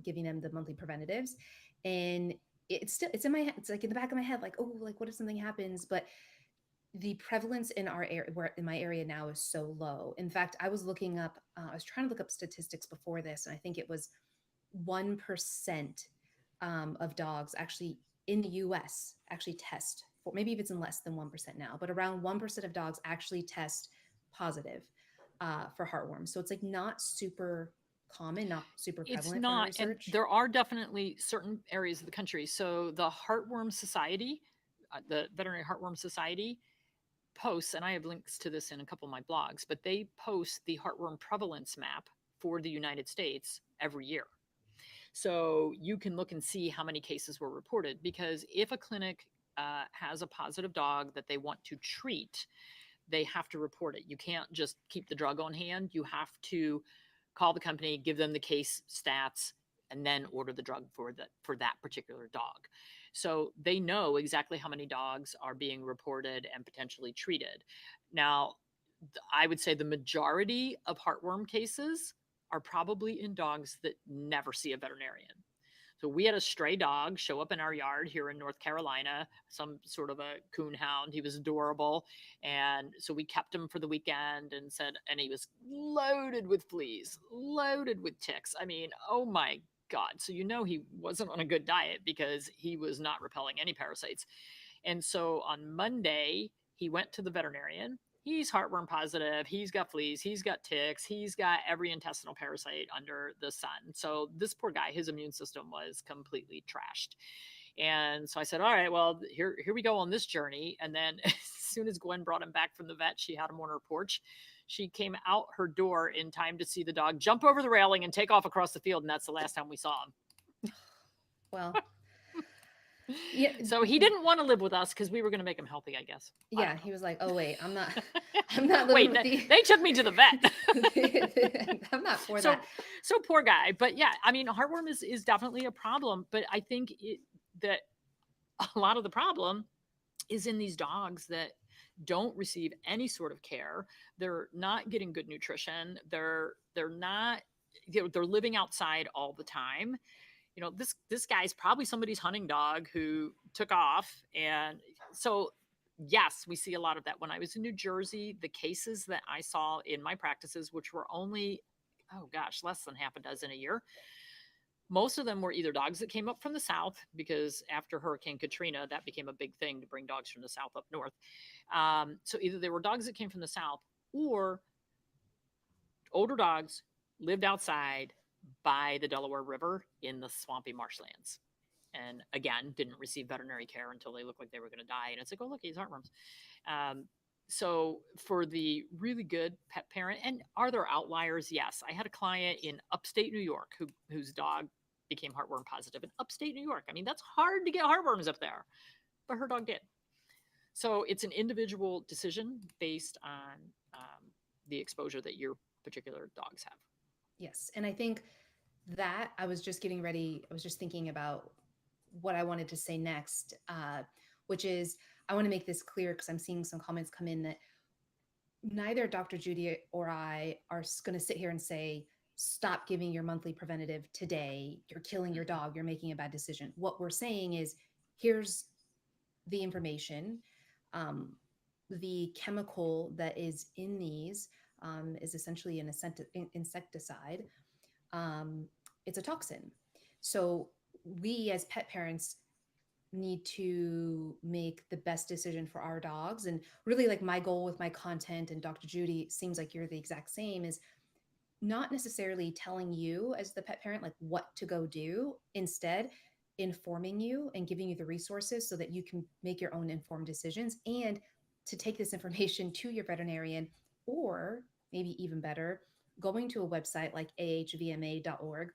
giving them the monthly preventatives. And it's in my head. It's like in the back of my head, like, oh, like what if something happens? But the prevalence in our area, where in my area now, is so low. In fact, I was trying to look up statistics before this, and I think it was 1% of dogs actually in the US actually test for, maybe if it's in less than 1% now, but around 1% of dogs actually test positive for heartworms. So it's like not super common, not super It's prevalent for our not, and research. there are definitely certain areas of the country. So the Heartworm Society, the Veterinary Heartworm Society, posts, and I have links to this in a couple of my blogs, but they post the heartworm prevalence map for the United States every year. So you can look and see how many cases were reported, because if a clinic has a positive dog that they want to treat, they have to report it. You can't just keep the drug on hand. You have to call the company, give them the case stats, and then order the drug for that particular dog. So they know exactly how many dogs are being reported and potentially treated. Now, I would say the majority of heartworm cases are probably in dogs that never see a veterinarian. So we had a stray dog show up in our yard here in North Carolina, some sort of a coon hound. He was adorable. And so we kept him for the weekend and he was loaded with fleas, loaded with ticks. I mean, oh my God. So he wasn't on a good diet because he was not repelling any parasites. And so on Monday, he went to the veterinarian. He's heartworm positive. He's got fleas. He's got ticks. He's got every intestinal parasite under the sun. So this poor guy, his immune system was completely trashed. And so I said, all right, well, here we go on this journey. And then as soon as Gwen brought him back from the vet, she had him on her porch. She came out her door in time to see the dog jump over the railing and take off across the field. And that's the last time we saw him. Well, Yeah, So he didn't want to live with us because we were going to make him healthy, I guess. I yeah. don't He was like, "Oh wait, I'm not, I'm not know. living Wait, with the, they took me to the vet. I'm not for So that." so poor guy. But yeah, I mean, heartworm is definitely a problem. But I think that a lot of the problem is in these dogs that don't receive any sort of care. They're not getting good nutrition. They're not, they're living outside all the time. This guy's probably somebody's hunting dog who took off. And so yes, we see a lot of that. When I was in New Jersey, the cases that I saw in my practices, which were only, oh gosh, less than half a dozen a year, most of them were either dogs that came up from the south, because after Hurricane Katrina, that became a big thing to bring dogs from the south up north. So either they were dogs that came from the south, or older dogs lived outside by the Delaware River in the swampy marshlands. And again, didn't receive veterinary care until they looked like they were going to die. And it's like, oh, look, he's heartworms. Um, so for the really good pet parent, and are there outliers? Yes. I had a client in upstate New York whose dog became heartworm positive in upstate New York. I mean, that's hard to get heartworms up there, but her dog did. So it's an individual decision based on the exposure that your particular dogs have. Yes, and I think that I was just getting ready. I was just thinking about what I wanted to say next, which is I want to make this clear because I'm seeing some comments come in that neither Dr. Judy or I are going to sit here and say, stop giving your monthly preventative today. You're killing your dog. You're making a bad decision. What we're saying is, here's the information. Um, the chemical that is in these is essentially an insecticide. Um, it's a toxin. So we as pet parents need to make the best decision for our dogs. And really, like, my goal with my content, and Dr. Judy, seems like you're the exact same, is not necessarily telling you as the pet parent like what to go do, instead informing you and giving you the resources so that you can make your own informed decisions, and to take this information to your veterinarian, or maybe even better, going to a website like ahvma.org.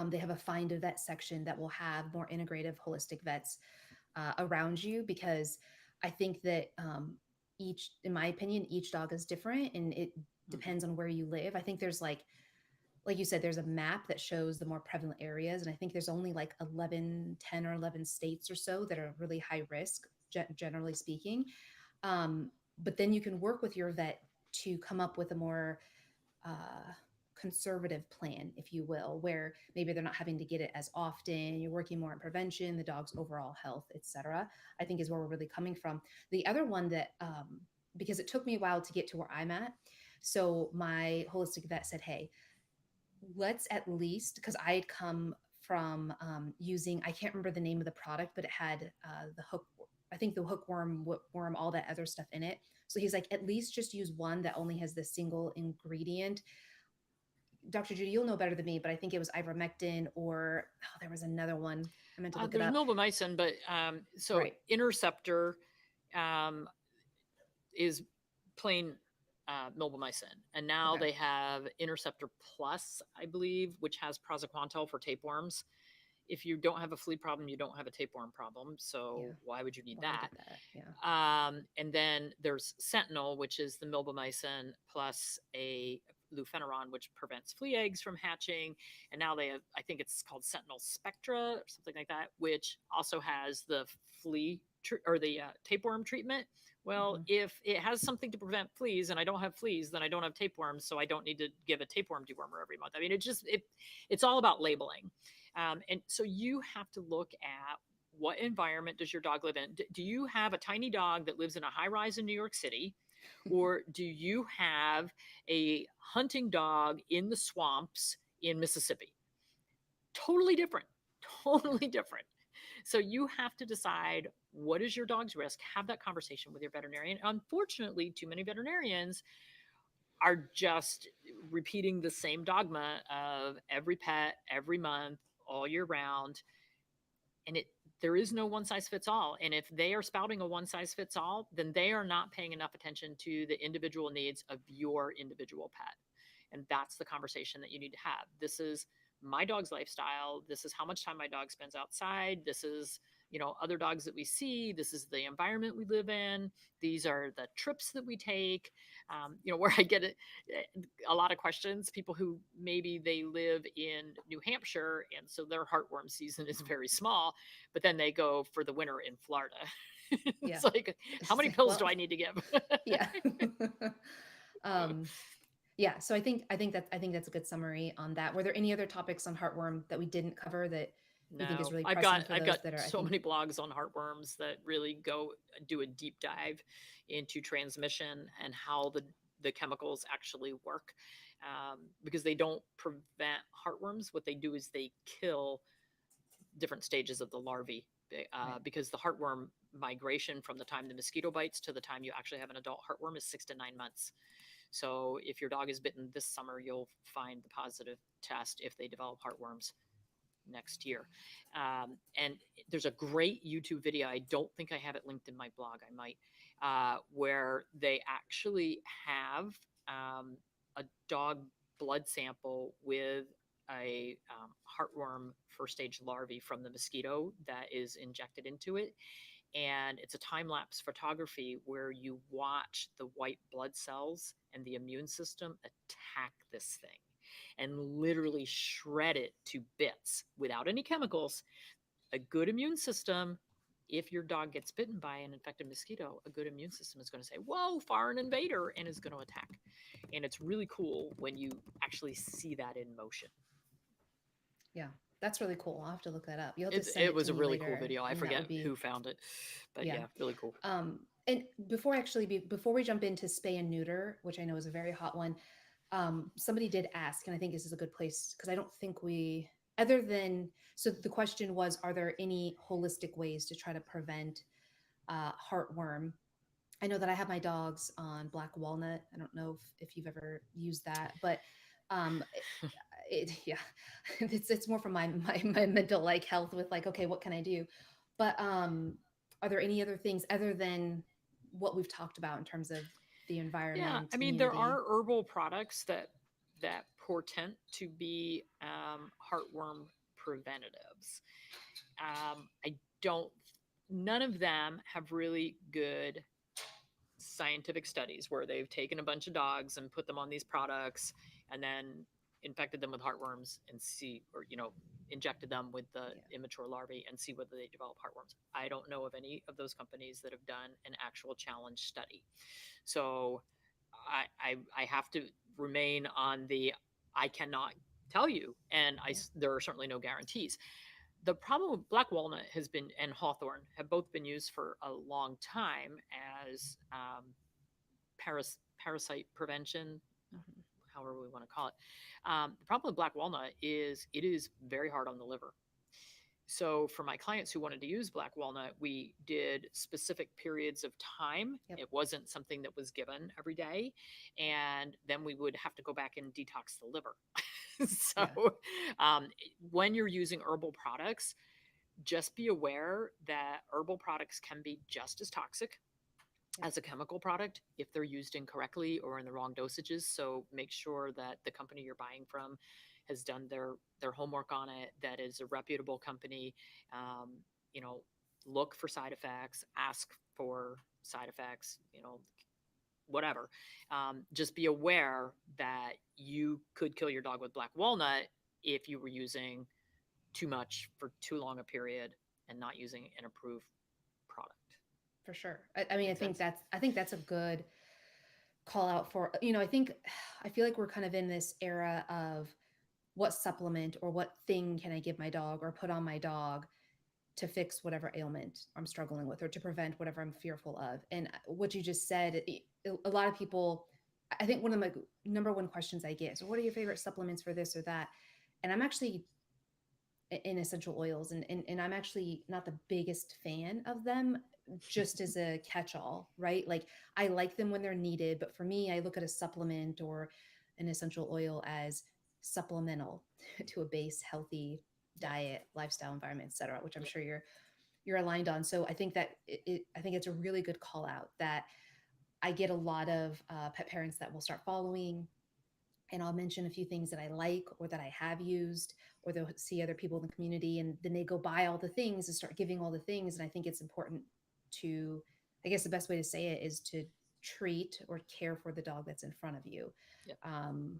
They have a find a vet section that will have more integrative holistic vets around you, because I think that each, in my opinion, each dog is different, and it Mhm. depends on where you live. I think there's like you said, there's a map that shows the more prevalent areas, and I think there's only like 11, 10 or 11 states or so that are really high risk, generally speaking. um, but then you can work with your vet to come up with a more uh, conservative plan, if you will, where maybe they're not having to get it as often. You're working more on prevention, the dog's overall health, etc. I think is where we're really coming from. The other one that, because it took me a while to get to where I'm at, so my holistic vet said, "Hey, let's at least," because I had come from using, I can't remember the name of the product, but it had the hook, I think the hookworm, worm, all that other stuff in it. So he's like, at least just use one that only has this single ingredient. Dr. Judy, you'll know better than me, but I think it was ivermectin, or oh, there was another one. I meant to look it There's up. milbemycin, but so Right. Interceptor um, is plain milbemycin, and now Okay. they have Interceptor Plus, I believe, which has praziquantel for tapeworms. If you don't have a flea problem, you don't have a tapeworm problem. Yeah. So why would you need Why that? get that? Yeah. And then there's Sentinel, which is the milbemycin plus a lufeneron, which prevents flea eggs from hatching. And now they have, I think it's called Sentinel Spectra or something like that, which also has the flea or the tapeworm treatment. Well, Mm-hmm. if it has something to prevent fleas and I don't have fleas, then I don't have tapeworms, so I don't need to give a tapeworm dewormer every month. I mean, it's all about labeling. And so you have to look at what environment does your dog live in? Do you have a tiny dog that lives in a high rise in New York City? Or do you have a hunting dog in the swamps in Mississippi? Totally different. Yeah. Totally different. So you have to decide what is your dog's risk, have that conversation with your veterinarian. Unfortunately, too many veterinarians are just repeating the same dogma of every pet, every month, all year round. And there is no one size fits all. And if they are spouting a one size fits all, then they are not paying enough attention to the individual needs of your individual pet. And that's the conversation that you need to have. This is my dog's lifestyle. This is how much time my dog spends outside. This is, other dogs that we see. This is the environment we live in. These are the trips that we take. Where I get a lot of questions, people who maybe they live in New Hampshire and so their heartworm season is very small, but then they go for the winter in Florida. Yeah. It's like, how It's many like, pills do well, I need to give? yeah. um, yeah. So I think that's a good summary on that. Were there any other topics on heartworm that we didn't cover that you think is No, really I've pressing got for I've those got that are, I so think, many blogs on heartworms that really go do a deep dive into transmission and how the chemicals actually work, because they don't prevent heartworms. What they do is they kill different stages of the larvae, right? because the heartworm migration from the time the mosquito bites to the time you actually have an adult heartworm is 6 to 9 months. So if your dog is bitten this summer, you'll find the positive test if they develop heartworms next year. And there's a great YouTube video. I don't think I have it linked in my blog. I might, where they actually have a dog blood sample with a heartworm first stage larvae from the mosquito that is injected into it. And it's a time lapse photography where you watch the white blood cells and the immune system attack this thing and literally shred it to bits without any chemicals. A good immune system, if your dog gets bitten by an infected mosquito, a good immune system is going to say, whoa, foreign invader, and is going to attack. And it's really cool when you actually see that in motion. Yeah. That's really cool. I'll have to look that up. You'll have to send It it to was a me really cool later. video. I And that forget would be, who found it, but yeah. yeah, really cool. And before we jump into spay and neuter, which I know is a very hot one, somebody did ask, and I think this is a good place because I don't think we, other than, so the question was, are there any holistic ways to try to prevent heartworm? I know that I have my dogs on black walnut. I don't know if you've ever used that, but um, yeah, it's more from my mental like health with like, okay, what can I do? But are there any other things other than what we've talked about in terms of the Yeah, environment, I mean, there immunity? are herbal products that portend to be heartworm preventatives. I don't. None of them have really good scientific studies where they've taken a bunch of dogs and put them on these products and then infected them with heartworms and see, or injected them with the Yeah, immature larvae and see whether they develop heartworms. I don't know of any of those companies that have done an actual challenge study. So I have to remain on the I cannot tell you, and yeah, there are certainly no guarantees. The problem with black walnut has been and hawthorn have both been used for a long time as parasite prevention, hmm, however we want to call it. The problem with black walnut is it is very hard on the liver. So for my clients who wanted to use black walnut, we did specific periods of time. yep, It wasn't something that was given every day. And then we would have to go back and detox the liver. So yeah, um, when you're using herbal products, just be aware that herbal products can be just as toxic yep, as a chemical product if they're used incorrectly or in the wrong dosages. So make sure that the company you're buying from has done their homework on it, that is a reputable company. Um, you know, look for side effects, ask for side effects, whatever. Just be aware that you could kill your dog with black walnut if you were using too much for too long a period and not using an approved product. for sure. I mean, Make sense? I think that's a good call out for, I think, I feel like we're kind of in this era of what supplement or what thing can I give my dog or put on my dog to fix whatever ailment I'm struggling with or to prevent whatever I'm fearful of. And what you just said, a lot of people, I think one of the number one questions I get is, what are your favorite supplements for this or that? And I'm actually in essential oils, and I'm actually not the biggest fan of them just as a catch-all, right? Like I like them when they're needed, but for me, I look at a supplement or an essential oil as supplemental to a base healthy Yeah. diet, lifestyle, environment, etc., which I'm Yeah. sure you're aligned on. So I think that I think it's a really good call out that I get a lot of pet parents that will start following, and I'll mention a few things that I like or that I have used or they'll see other people in the community, and then they go buy all the things and start giving all the things. And I think it's important to, I guess the best way to say it is to treat or care for the dog that's in front of you. Yeah. Um,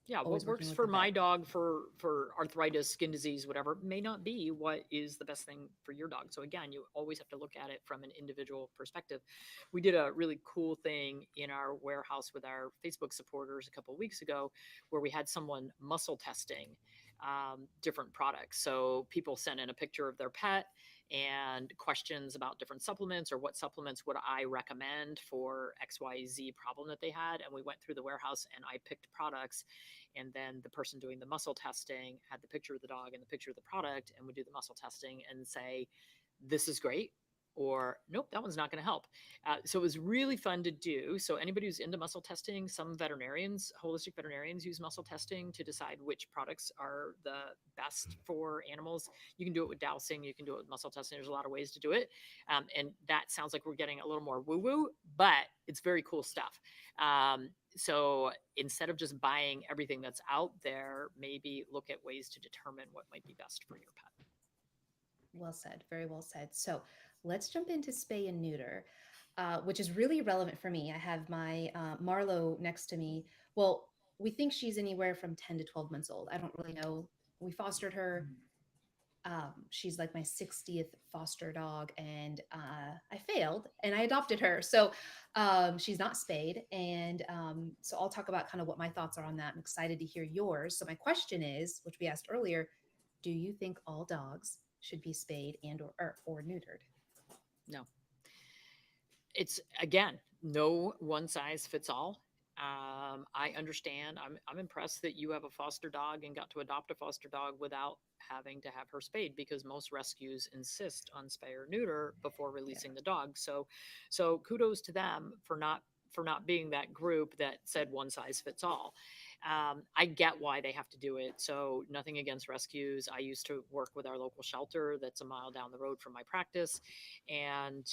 Yeah, what Always working works with the for my vet. dog for arthritis, skin disease, whatever, may not be what is the best thing for your dog. So again, you always have to look at it from an individual perspective. We did a really cool thing in our warehouse with our Facebook supporters a couple of weeks ago, where we had someone muscle testing different products. So people sent in a picture of their pet and questions about different supplements, or what supplements would I recommend for XYZ problem that they had. And we went through the warehouse and I picked products, and then the person doing the muscle testing had the picture of the dog and the picture of the product, and would do the muscle testing and say, this is great, or nope, that one's not going to help. So it was really fun to do. So anybody who's into muscle testing, some veterinarians, holistic veterinarians, use muscle testing to decide which products are the best for animals. You can do it with dowsing, you can do it with muscle testing. There's a lot of ways to do it. And that sounds like we're getting a little more woo woo, but it's very cool stuff. So instead of just buying everything that's out there, maybe look at ways to determine what might be best for your pet. Well said. Very well said. So let's jump into spay and neuter, which is really relevant for me. I have my Marlowe next to me. Well, we think she's anywhere from 10 to 12 months old. I don't really know. We fostered her. She's like my 60th foster dog, and I failed and I adopted her. So she's not spayed. And so I'll talk about kind of what my thoughts are on that. I'm excited to hear yours. So my question is, which we asked earlier, do you think all dogs should be spayed and or neutered? No, it's again, no one size fits all. I understand. I'm impressed that you have a foster dog and got to adopt a foster dog without having to have her spayed, because most rescues insist on spay or neuter before Yeah. releasing the dog. So kudos to them for not being that group that said one size fits all. I get why they have to do it. So nothing against rescues. I used to work with our local shelter that's a mile down the road from my practice, and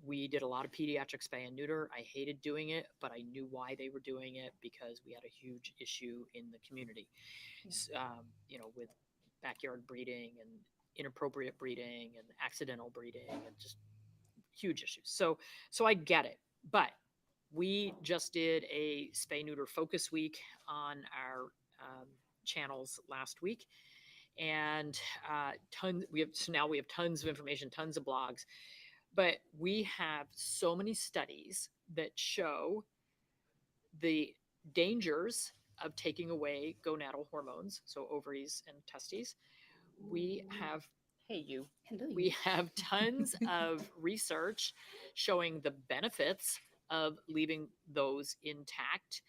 we did a lot of pediatric spay and neuter. I hated doing it, but I knew why they were doing it, because we had a huge issue in the community, Yeah. with backyard breeding and inappropriate breeding and accidental breeding and just huge issues. So I get it, but we just did a spay neuter focus week on our channels last week, and now we have tons of information, tons of blogs, but we have so many studies that show the dangers of taking away gonadal hormones, so ovaries and testes. We have, hey, Hello, we you. have tons of research showing the benefits of leaving those intact.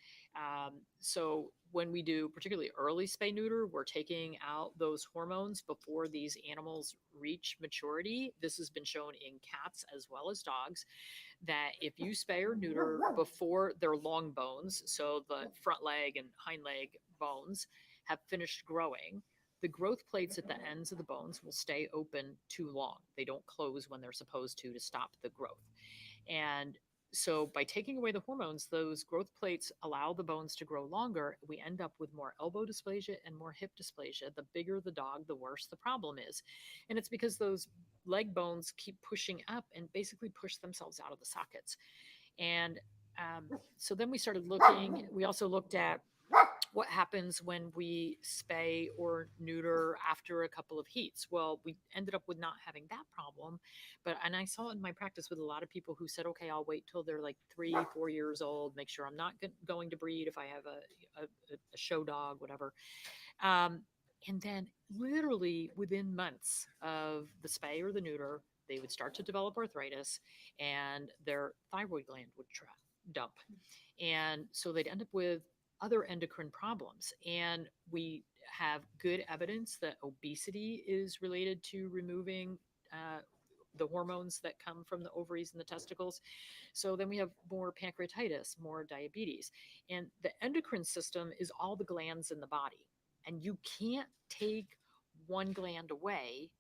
So when we do particularly early spay neuter, we're taking out those hormones before these animals reach maturity. This has been shown in cats as well as dogs, that if you spay or neuter before their long bones, so the front leg and hind leg bones, have finished growing, the growth plates at the ends of the bones will stay open too long. They don't close when they're supposed to stop the growth. And so by taking away the hormones, those growth plates allow the bones to grow longer. We end up with more elbow dysplasia and more hip dysplasia. The bigger the dog, the worse the problem is. And it's because those leg bones keep pushing up and basically push themselves out of the sockets. And so then we started looking, we also looked at what happens when we spay or neuter after a couple of heats. Well, we ended up with not having that problem, and I saw it in my practice with a lot of people who said, okay, I'll wait till they're like 3, 4 years old, make sure I'm not going to breed if I have a show dog, whatever. And then literally within months of the spay or the neuter, they would start to develop arthritis and their thyroid gland would dump. And so they'd end up with other endocrine problems. And we have good evidence that obesity is related to removing the hormones that come from the ovaries and the testicles. So then we have more pancreatitis, more diabetes. And the endocrine system is all the glands in the body. And you can't take one gland away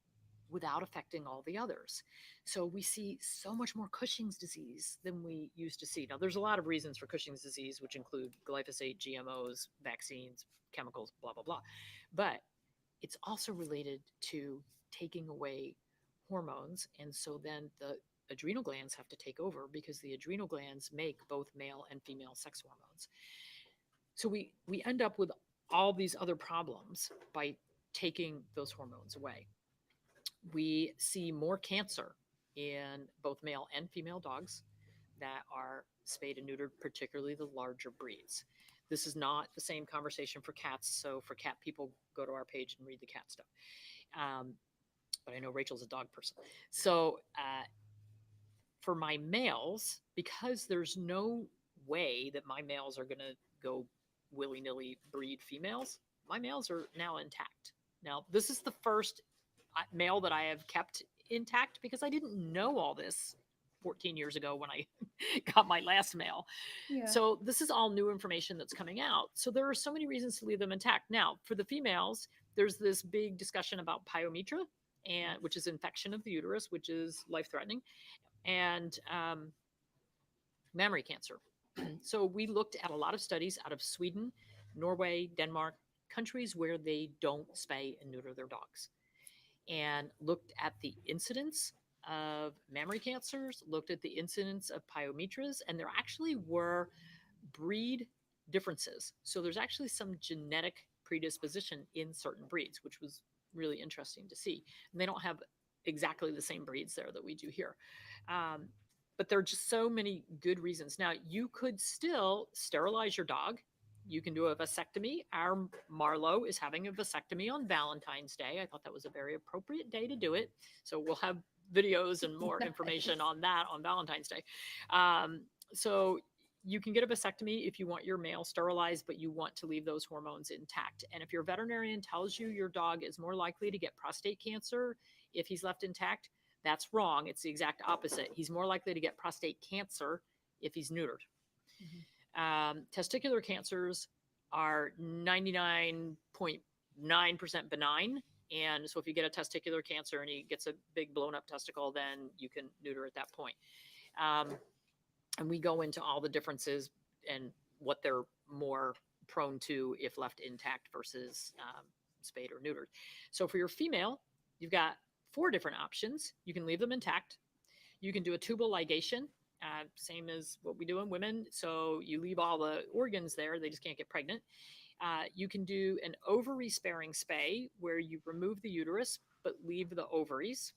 without affecting all the others. So we see so much more Cushing's disease than we used to see. Now, there's a lot of reasons for Cushing's disease, which include glyphosate, GMOs, vaccines, chemicals, blah, blah, blah. But it's also related to taking away hormones. And so then the adrenal glands have to take over because the adrenal glands make both male and female sex hormones. So we end up with all these other problems by taking those hormones away. We see more cancer in both male and female dogs that are spayed and neutered, particularly the larger breeds. This is not the same conversation for cats. So for cat people, go to our page and read the cat stuff. Um, but I know Rachel's a dog person. So for my males, because there's no way that my males are going to go willy nilly breed females, my males are now intact. Now, this is the first male that I have kept intact because I didn't know all this 14 years ago when I got my last male. Yeah. So this is all new information that's coming out. So there are so many reasons to leave them intact. Now, for the females, there's this big discussion about pyometra, and which is infection of the uterus, which is life threatening, and mammary cancer. So we looked at a lot of studies out of Sweden, Norway, Denmark, countries where they don't spay and neuter their dogs, and looked at the incidence of mammary cancers, looked at the incidence of pyometras, and there actually were breed differences. So there's actually some genetic predisposition in certain breeds, which was really interesting to see. And they don't have exactly the same breeds there that we do here. But there are just so many good reasons. Now, you could still sterilize your dog. You can do a vasectomy. Our Marlowe is having a vasectomy on Valentine's Day. I thought that was a very appropriate day to do it. So we'll have videos and more information on that on Valentine's Day. So you can get a vasectomy if you want your male sterilized, but you want to leave those hormones intact. And if your veterinarian tells you your dog is more likely to get prostate cancer if he's left intact, that's wrong. It's the exact opposite. He's more likely to get prostate cancer if he's neutered. Testicular cancers are 99.9% benign. And so if you get a testicular cancer and he gets a big blown up testicle, then you can neuter at that point. And we go into all the differences and what they're more prone to if left intact versus spayed or neutered. So for your female, you've got 4 different options. You can leave them intact. You can do a tubal ligation, same as what we do in women. So you leave all the organs there, they just can't get pregnant. You can do an ovary sparing spay where you remove the uterus but leave the ovaries.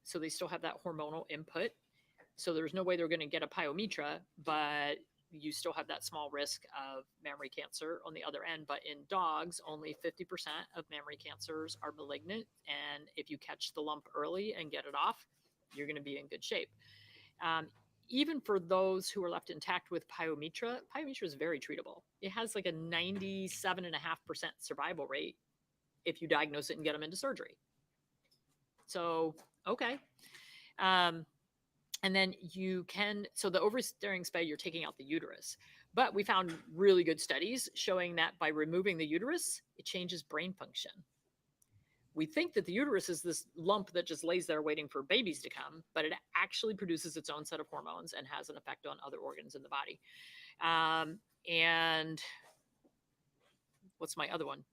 So they still have that hormonal input. So there's no way they're going to get a pyometra, but you still have that small risk of mammary cancer on the other end. But in dogs, only 50% of mammary cancers are malignant. And if you catch the lump early and get it off, you're going to be in good shape. Even for those who are left intact with pyometra, pyometra is very treatable. It has like a 97.5% survival rate if you diagnose it and get them into surgery. So, okay. And then you can, so the ovary sparing spay, you're taking out the uterus. But we found really good studies showing that by removing the uterus, it changes brain function. We think that the uterus is this lump that just lays there waiting for babies to come, but it actually produces its own set of hormones and has an effect on other organs in the body. And what's my other one?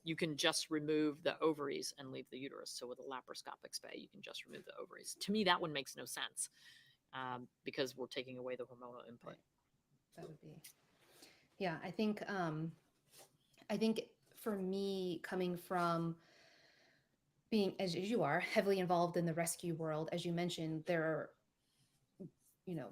You can just remove the ovaries and leave the uterus. So with a laparoscopic spay, you can just remove the ovaries. To me, that one makes no sense because we're taking away the hormonal input. Right. That would be, yeah. I think for me, coming from being as you are heavily involved in the rescue world, as you mentioned, there are, you know,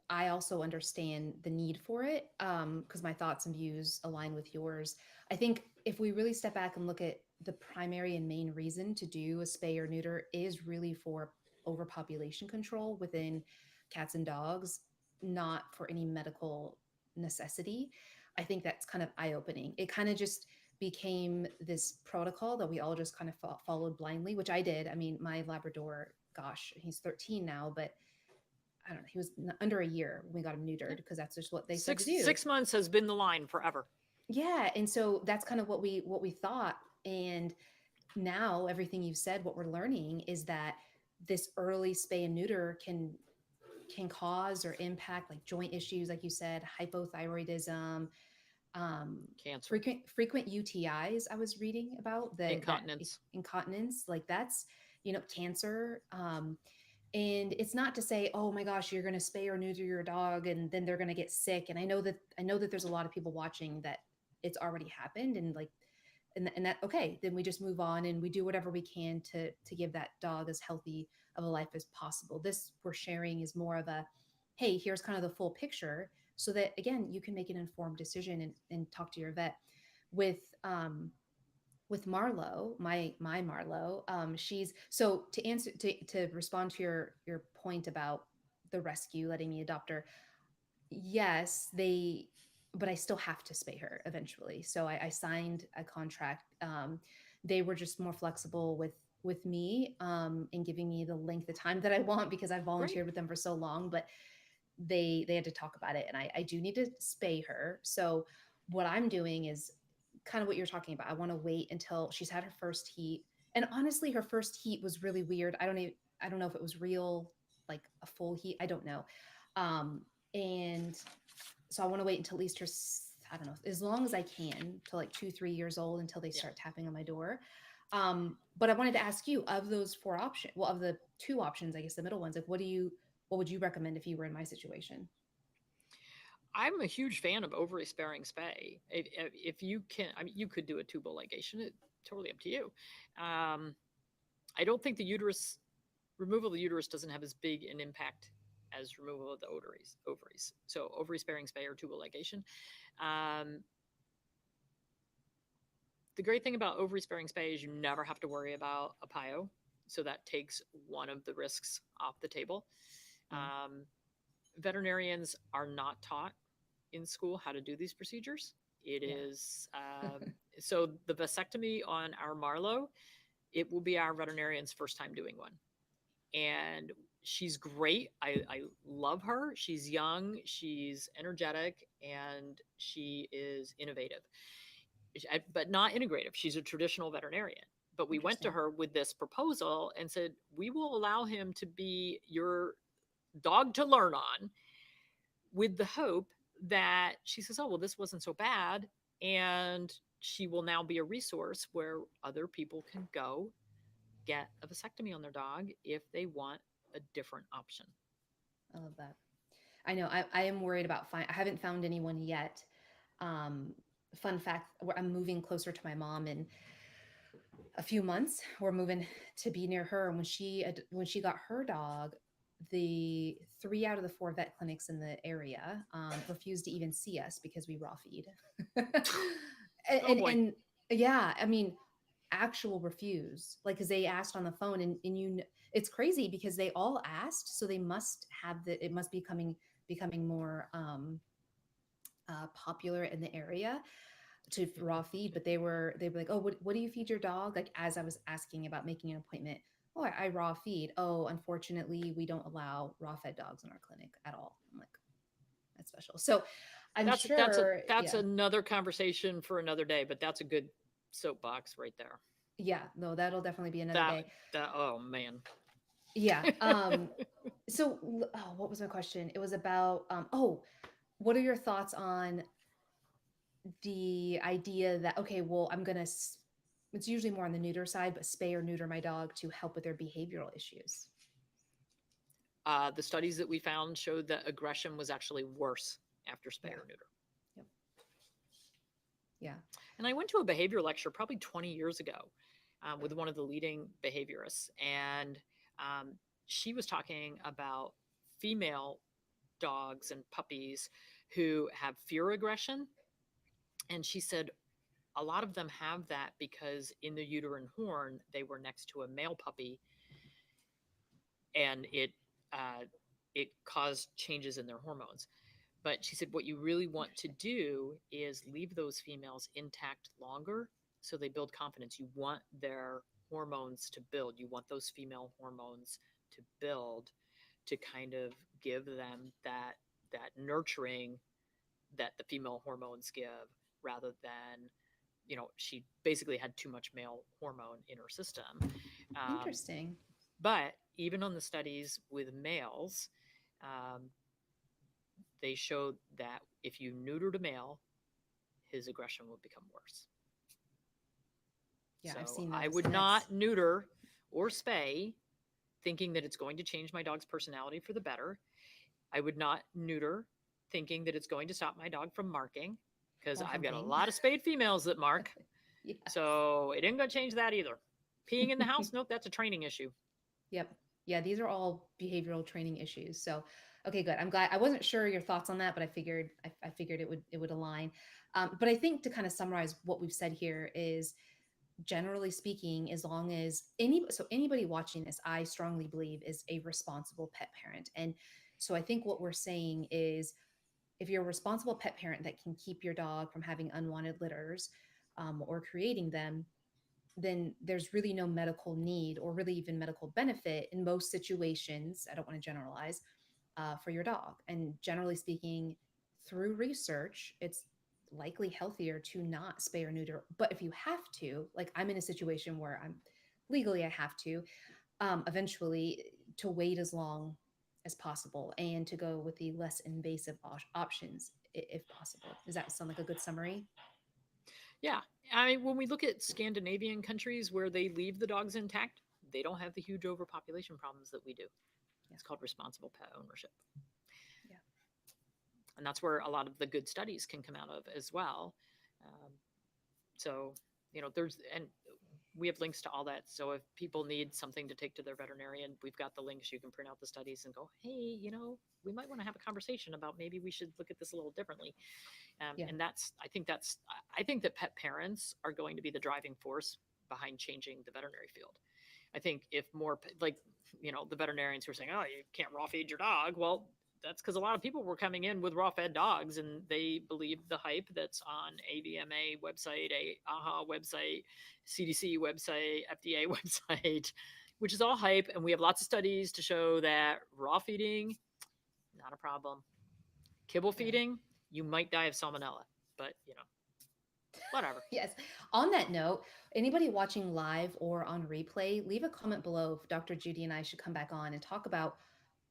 I also understand the need for it because my thoughts and views align with yours. I think if we really step back and look at the primary and main reason to do a spay or neuter is really for overpopulation control within cats and dogs, not for any medical necessity. I think that's kind of eye-opening. It kind of just became this protocol that we all just kind of followed blindly, which I did. I mean, my Labrador, gosh, he's 13 now, but I don't know, he was under a year when we got him neutered because that's just what they said to do. 6 months has been the line forever. Yeah, and so that's kind of what we thought. And now everything you've said, what we're learning is that this early spay and neuter can cause or impact like joint issues, like you said, hypothyroidism, um, Cancer, frequent UTIs I was reading about that incontinence. incontinence, like that's, cancer. And it's not to say, oh my gosh, you're going to spay or neuter your dog and then they're going to get sick. And I know that there's a lot of people watching that it's already happened, and like, and that, okay, then we just move on and we do whatever we can to give that dog as healthy of a life as possible. This we're sharing is more of a, hey, here's kind of the full picture, so that again you can make an informed decision and talk to your vet. With um with Marlo, my Marlo, she's, so to answer, to respond to your point about the rescue letting me adopt her. Yes, but I still have to spay her eventually. So I signed a contract. They were just more flexible with me, and giving me the length of time that I want, because I Great. volunteered with them for so long. But they had to talk about it, and I do need to spay her. So what I'm doing is kind of what you're talking about. I want to wait until she's had her first heat. And honestly, her first heat was really weird. I don't know if it was real, like a full heat. I don't know. And so I want to wait until at least her, I don't know, as long as I can, till like 2, 3 years old, until they Yeah. start tapping on my door. But I wanted to ask you, of those four options, well, of the two options, I guess the middle ones, like what would you recommend if you were in my situation? I'm a huge fan of ovary sparing spay. If you can, I mean, you could do a tubal ligation. It's totally up to you. Um, I don't think the uterus removal of the uterus doesn't have as big an impact as removal of the ovaries. Ovaries. So ovary sparing spay or tubal ligation. Um, the great thing about ovary sparing spay is you never have to worry about a PIO. So that takes one of the risks off the table. Yeah. Um, Veterinarians are not taught in school how to do these procedures. It Yeah. is so the vasectomy on our Marlowe, it will be our veterinarian's first time doing one, and she's great. I love her. She's young, she's energetic, and she is innovative, but not integrative. She's a traditional veterinarian. But we went to Interesting. her with this proposal and said, we will allow him to be your dog to learn on, with the hope that she says, oh, well, this wasn't so bad. And she will now be a resource where other people can go get a vasectomy on their dog if they want a different option. I love that. I know I am worried about I haven't found anyone yet. Um, Fun fact, I'm moving closer to my mom in a few months. We're moving to be near her. And when she got her dog, the 3 out of the 4 vet clinics in the area refused to even see us because we raw feed. and, Oh and boy. and yeah, I mean, actual refuse, like, because they asked on the phone, and it's crazy because they all asked, so they must have it must be becoming more popular in the area to raw feed. But they were like, oh, what do you feed your dog, like, as I was asking about making an appointment. Oh, I raw feed. Oh, unfortunately we don't allow raw fed dogs in our clinic at all. I'm like, that's special. So I'm sure, That's yeah. another conversation for another day, but that's a good soapbox right there. Yeah, no, that'll definitely be another That day. that oh man. Yeah. So oh, what was my question? It was about oh, what are your thoughts on the idea that, okay, well, it's usually more on the neuter side, but spay or neuter my dog to help with their behavioral issues. The studies that we found showed that aggression was actually worse after spay Yeah. or neuter. Yep. Yeah. And I went to a behavior lecture probably 20 years ago with one of the leading behaviorists, and um, she was talking about female dogs and puppies who have fear aggression. And she said a lot of them have that because in the uterine horn, they were next to a male puppy, and it caused changes in their hormones. But she said what you really want to Interesting. do is leave those females intact longer so they build confidence. You want their hormones to build. You want those female hormones to build, to kind of give them that nurturing that the female hormones give, rather than, she basically had too much male hormone in her system. Um, Interesting. but even on the studies with males, um, they showed that if you neutered a male, his aggression would become worse. Yeah, I've So seen I those, would and that's not neuter or spay thinking that it's going to change my dog's personality for the better. I would not neuter thinking that it's going to stop my dog from marking, because or I've got a humping. lot of spayed females that mark. Yeah. So it ain't going to change that either. Peeing in the house? Nope, that's a training issue. Yep. Yeah, these are all behavioral training issues. So, okay, good. I'm glad. I wasn't sure your thoughts on that, but I figured it would align. But I think to kind of summarize what we've said here is, generally speaking, as long as anybody watching this, I strongly believe is a responsible pet parent. And so I think what we're saying is, if you're a responsible pet parent that can keep your dog from having unwanted litters, or creating them, then there's really no medical need or really even medical benefit in most situations. I don't want to generalize, for your dog. And generally speaking, through research, it's likely healthier to not spay or neuter. But if you have to, like I'm in a situation where I'm legally, I have to, eventually, to wait as long as possible and to go with the less invasive options if possible. Does that sound like a good summary? Yeah. I mean, when we look at Scandinavian countries where they leave the dogs intact, they don't have the huge overpopulation problems that we do. Yeah. It's called responsible pet ownership. Yeah. And that's where a lot of the good studies can come out of as well. Um, so, and we have links to all that. So if people need something to take to their veterinarian, we've got the links. You can print out the studies and go, hey, we might want to have a conversation about maybe we should look at this a little differently. Yeah. And I think that pet parents are going to be the driving force behind changing the veterinary field. I think if more, like, the veterinarians who are saying, oh, you can't raw feed your dog. Well, that's because a lot of people were coming in with raw fed dogs and they believed the hype that's on AVMA website, a AHA website, CDC website, FDA website, which is all hype. And we have lots of studies to show that raw feeding, not a problem. Kibble Yeah. feeding, you might die of salmonella, but whatever. Yes. On that note, anybody watching live or on replay, leave a comment below if Dr. Judy and I should come back on and talk about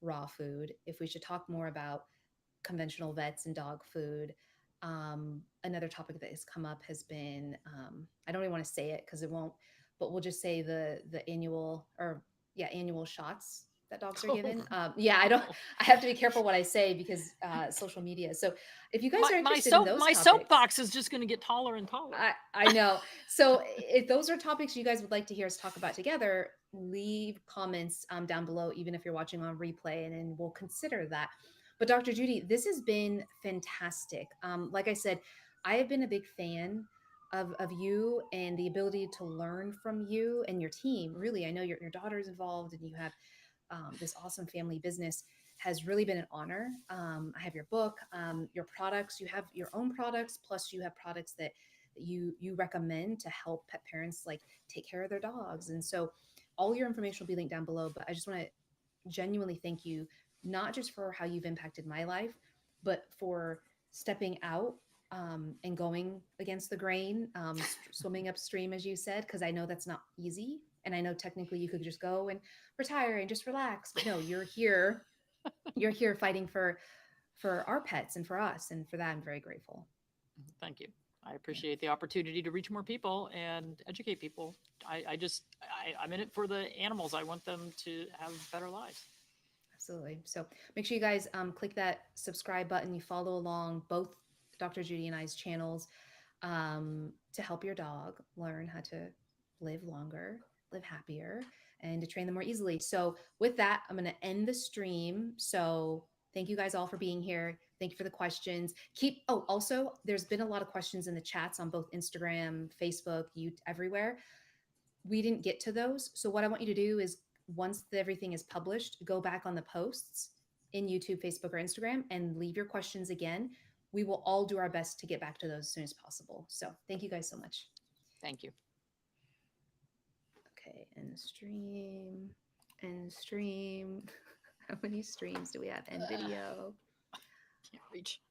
raw food, if we should talk more about conventional vets and dog food. Another topic that has come up has been, I don't even want to say it because it won't, but we'll just say the annual, or yeah, annual shots that dogs are given. Yeah, I have to be careful what I say because social media. So if you guys my are my interested in soap those my topics, soapbox is just going to get taller and taller. I know. So if those are topics you guys would like to hear us talk about together, leave comments down below, even if you're watching on replay, and then we'll consider that. But Dr. Judy, this has been fantastic. Like I said, I have been a big fan of you and the ability to learn from you and your team. Really, I know your daughter's involved and you have this awesome family business. Has really been an honor. I have your book, your products. You have your own products, plus you have products that you recommend to help pet parents like take care of their dogs. And so, all your information will be linked down below. But I just want to genuinely thank you, not just for how you've impacted my life, but for stepping out, and going against the grain, swimming upstream, as you said, because I know that's not easy. And I know technically you could just go and retire and just relax. But no, you're here. You're here fighting for our pets and for us. And for that, I'm very grateful. Thank you. I Yeah, appreciate the opportunity to reach more people and educate people. I'm in it for the animals. I want them to have better lives. absolutely. So make sure you guys click that subscribe button. You follow along both Dr. Judy and I's channels, to help your dog learn how to live longer, live happier, and to train them more easily. So, with that, I'm going to end the stream. So, thank you guys all for being here. Thank you for the questions. Also, there's been a lot of questions in the chats on both Instagram, Facebook, YouTube, everywhere. We didn't get to those. So, what I want you to do is, once everything is published, go back on the posts in YouTube, Facebook, or Instagram and leave your questions again. We will all do our best to get back to those as soon as possible. So, thank you guys so much. Thank you. Okay, end stream, end stream. How many streams do we have? End video. Can't reach.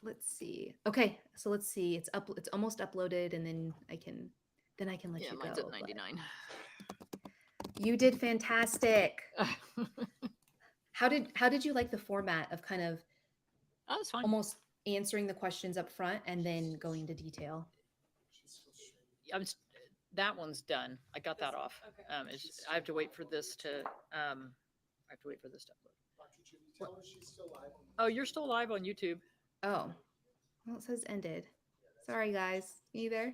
Let's see. Okay, so let's see. It's up. It's almost uploaded, and then I can let you Mine's go. at 99. You did fantastic. How did you like the format of kind of Oh, that's fine. almost answering the questions up front and then going into detail. I'm s- that one's done. I got that off. I have to wait for this to. I have to wait for this to upload. Oh, you're still live on YouTube. Oh, well, it says ended. Sorry, guys. You there?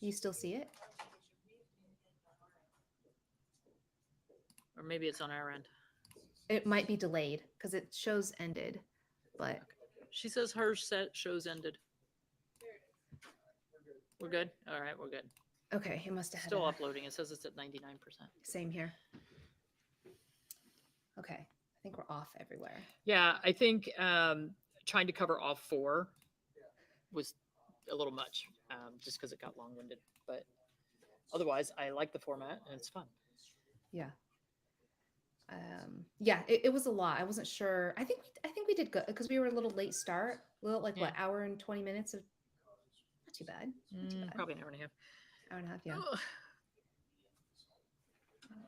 You still see it? Or maybe it's on our end. It might be delayed because it shows ended, but She says her set shows ended. We're good. All right, we're good. okay, it must have had Still a, uploading. It says it's at 99%. same here. Okay, I think we're off everywhere. Yeah, I think trying to cover all four was a little much, just because it got long-winded. But otherwise, I like the format and it's fun. Yeah. Yeah, it was a lot. I wasn't sure. I think we did good because we were a little late start. A little like Yeah. what, hour and 20 minutes of not too bad. Not too bad. Probably an hour and a half. Hour and a half, yeah. Ugh.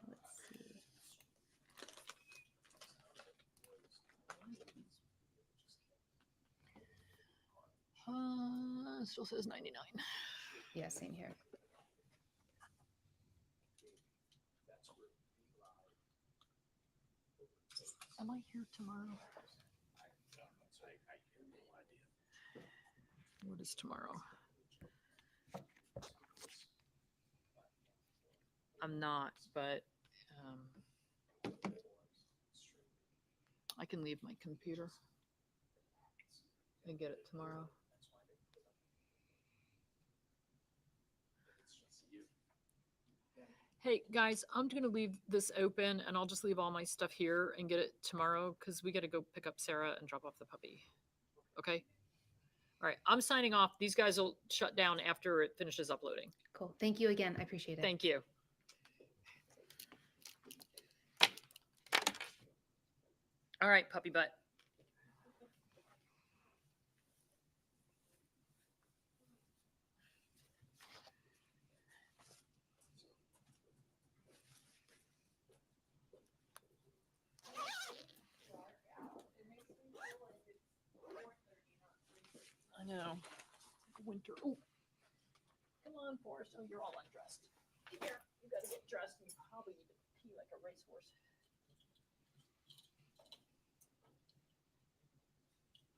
Let's see. Still says 99. Yeah, same here. Am I here tomorrow? What is tomorrow? I'm not, but I can leave my computer and get it tomorrow. Hey guys, I'm gonna leave this open and I'll just leave all my stuff here and get it tomorrow because we gotta go pick up Sarah and drop off the puppy. Okay? All right, I'm signing off. These guys will shut down after it finishes uploading. Cool. Thank you again. I appreciate it. Thank you. All right, puppy butt. I know. Winter. Oh, come on, Forrest. Oh, you're all undressed. Here, you gotta get dressed. And you probably need to pee like a racehorse.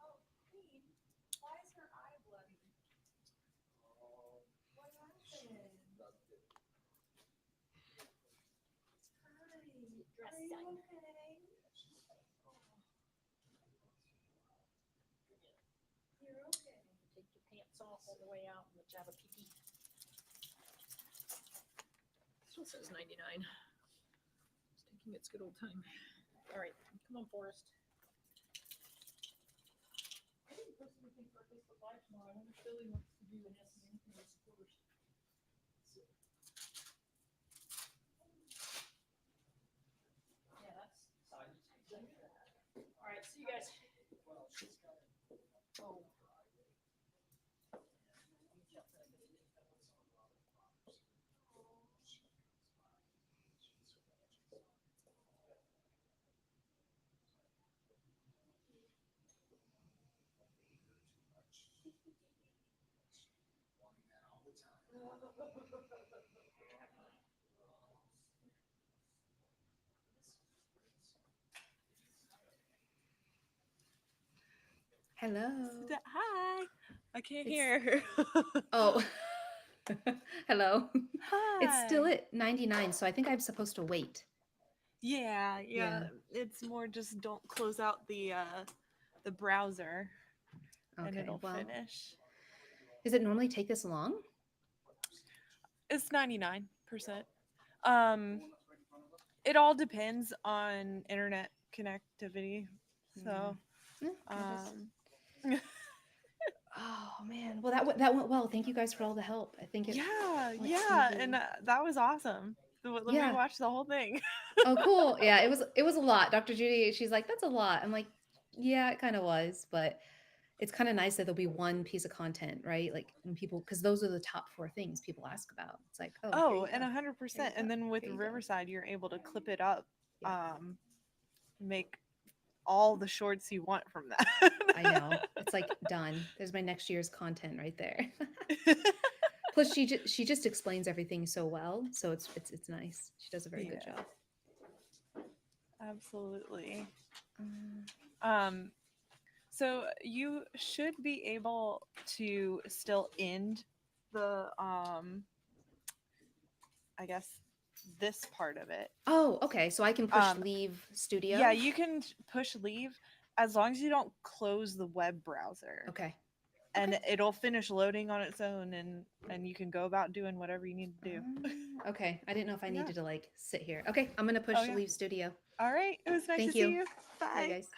Oh, Queen, why is her eye bloody? What happened? Hi. Dress Are you sign. okay? You're okay. Take your pants off on the way out and let you have a pee. Still says 99. It's taking its good old time. All right, come on, Forrest. I didn't post anything for Facebook Live tomorrow. I wonder if Billy wants to do an SMN for his supporters. Yeah, that's sorry. All right, see you guys. Oh. Hello. Hi. I can't It's- hear. Oh. Hello. Hi. It's still at 99, so I think I'm supposed to wait. Yeah. Yeah. It's more just don't close out the browser and Okay. it'll Well, finish. does it normally take this long? It's 99%. It all depends on internet connectivity. So, Yeah, I just- um, Oh man. Well, that went well. Thank you guys for all the help. I think it. yeah, went yeah, smoothly. and that was awesome. Let Yeah. me watch the whole thing. Oh, cool. Yeah, it was a lot. Dr. Judy, she's like, that's a lot. I'm like, yeah, it kind of was, but it's kind of nice that there'll be one piece of content, right? Like when people, because those are the top four things people ask about. It's like, oh, here Oh, you and go. 100%. Here you And go. then with Here you go. Riverside, you're able to clip it up, Yeah. make all the shorts you want from that. I know. It's like done. There's my next year's content right there. Plus, she just explains everything so well, so it's nice. She does a very good Yeah. job. Absolutely. Um, So you should be able to still end the I guess this part of it. oh, okay. So I can push Um, leave studio. Yeah, you can push leave as long as you don't close the web browser. Okay. And Okay. it'll finish loading on its own, and you can go about doing whatever you need to do. Okay. I didn't know if I Yeah. needed to like sit here. Okay, I'm gonna push Oh, yeah. leave studio. All right. It was nice Thank to you. see you. Bye, Bye. guys.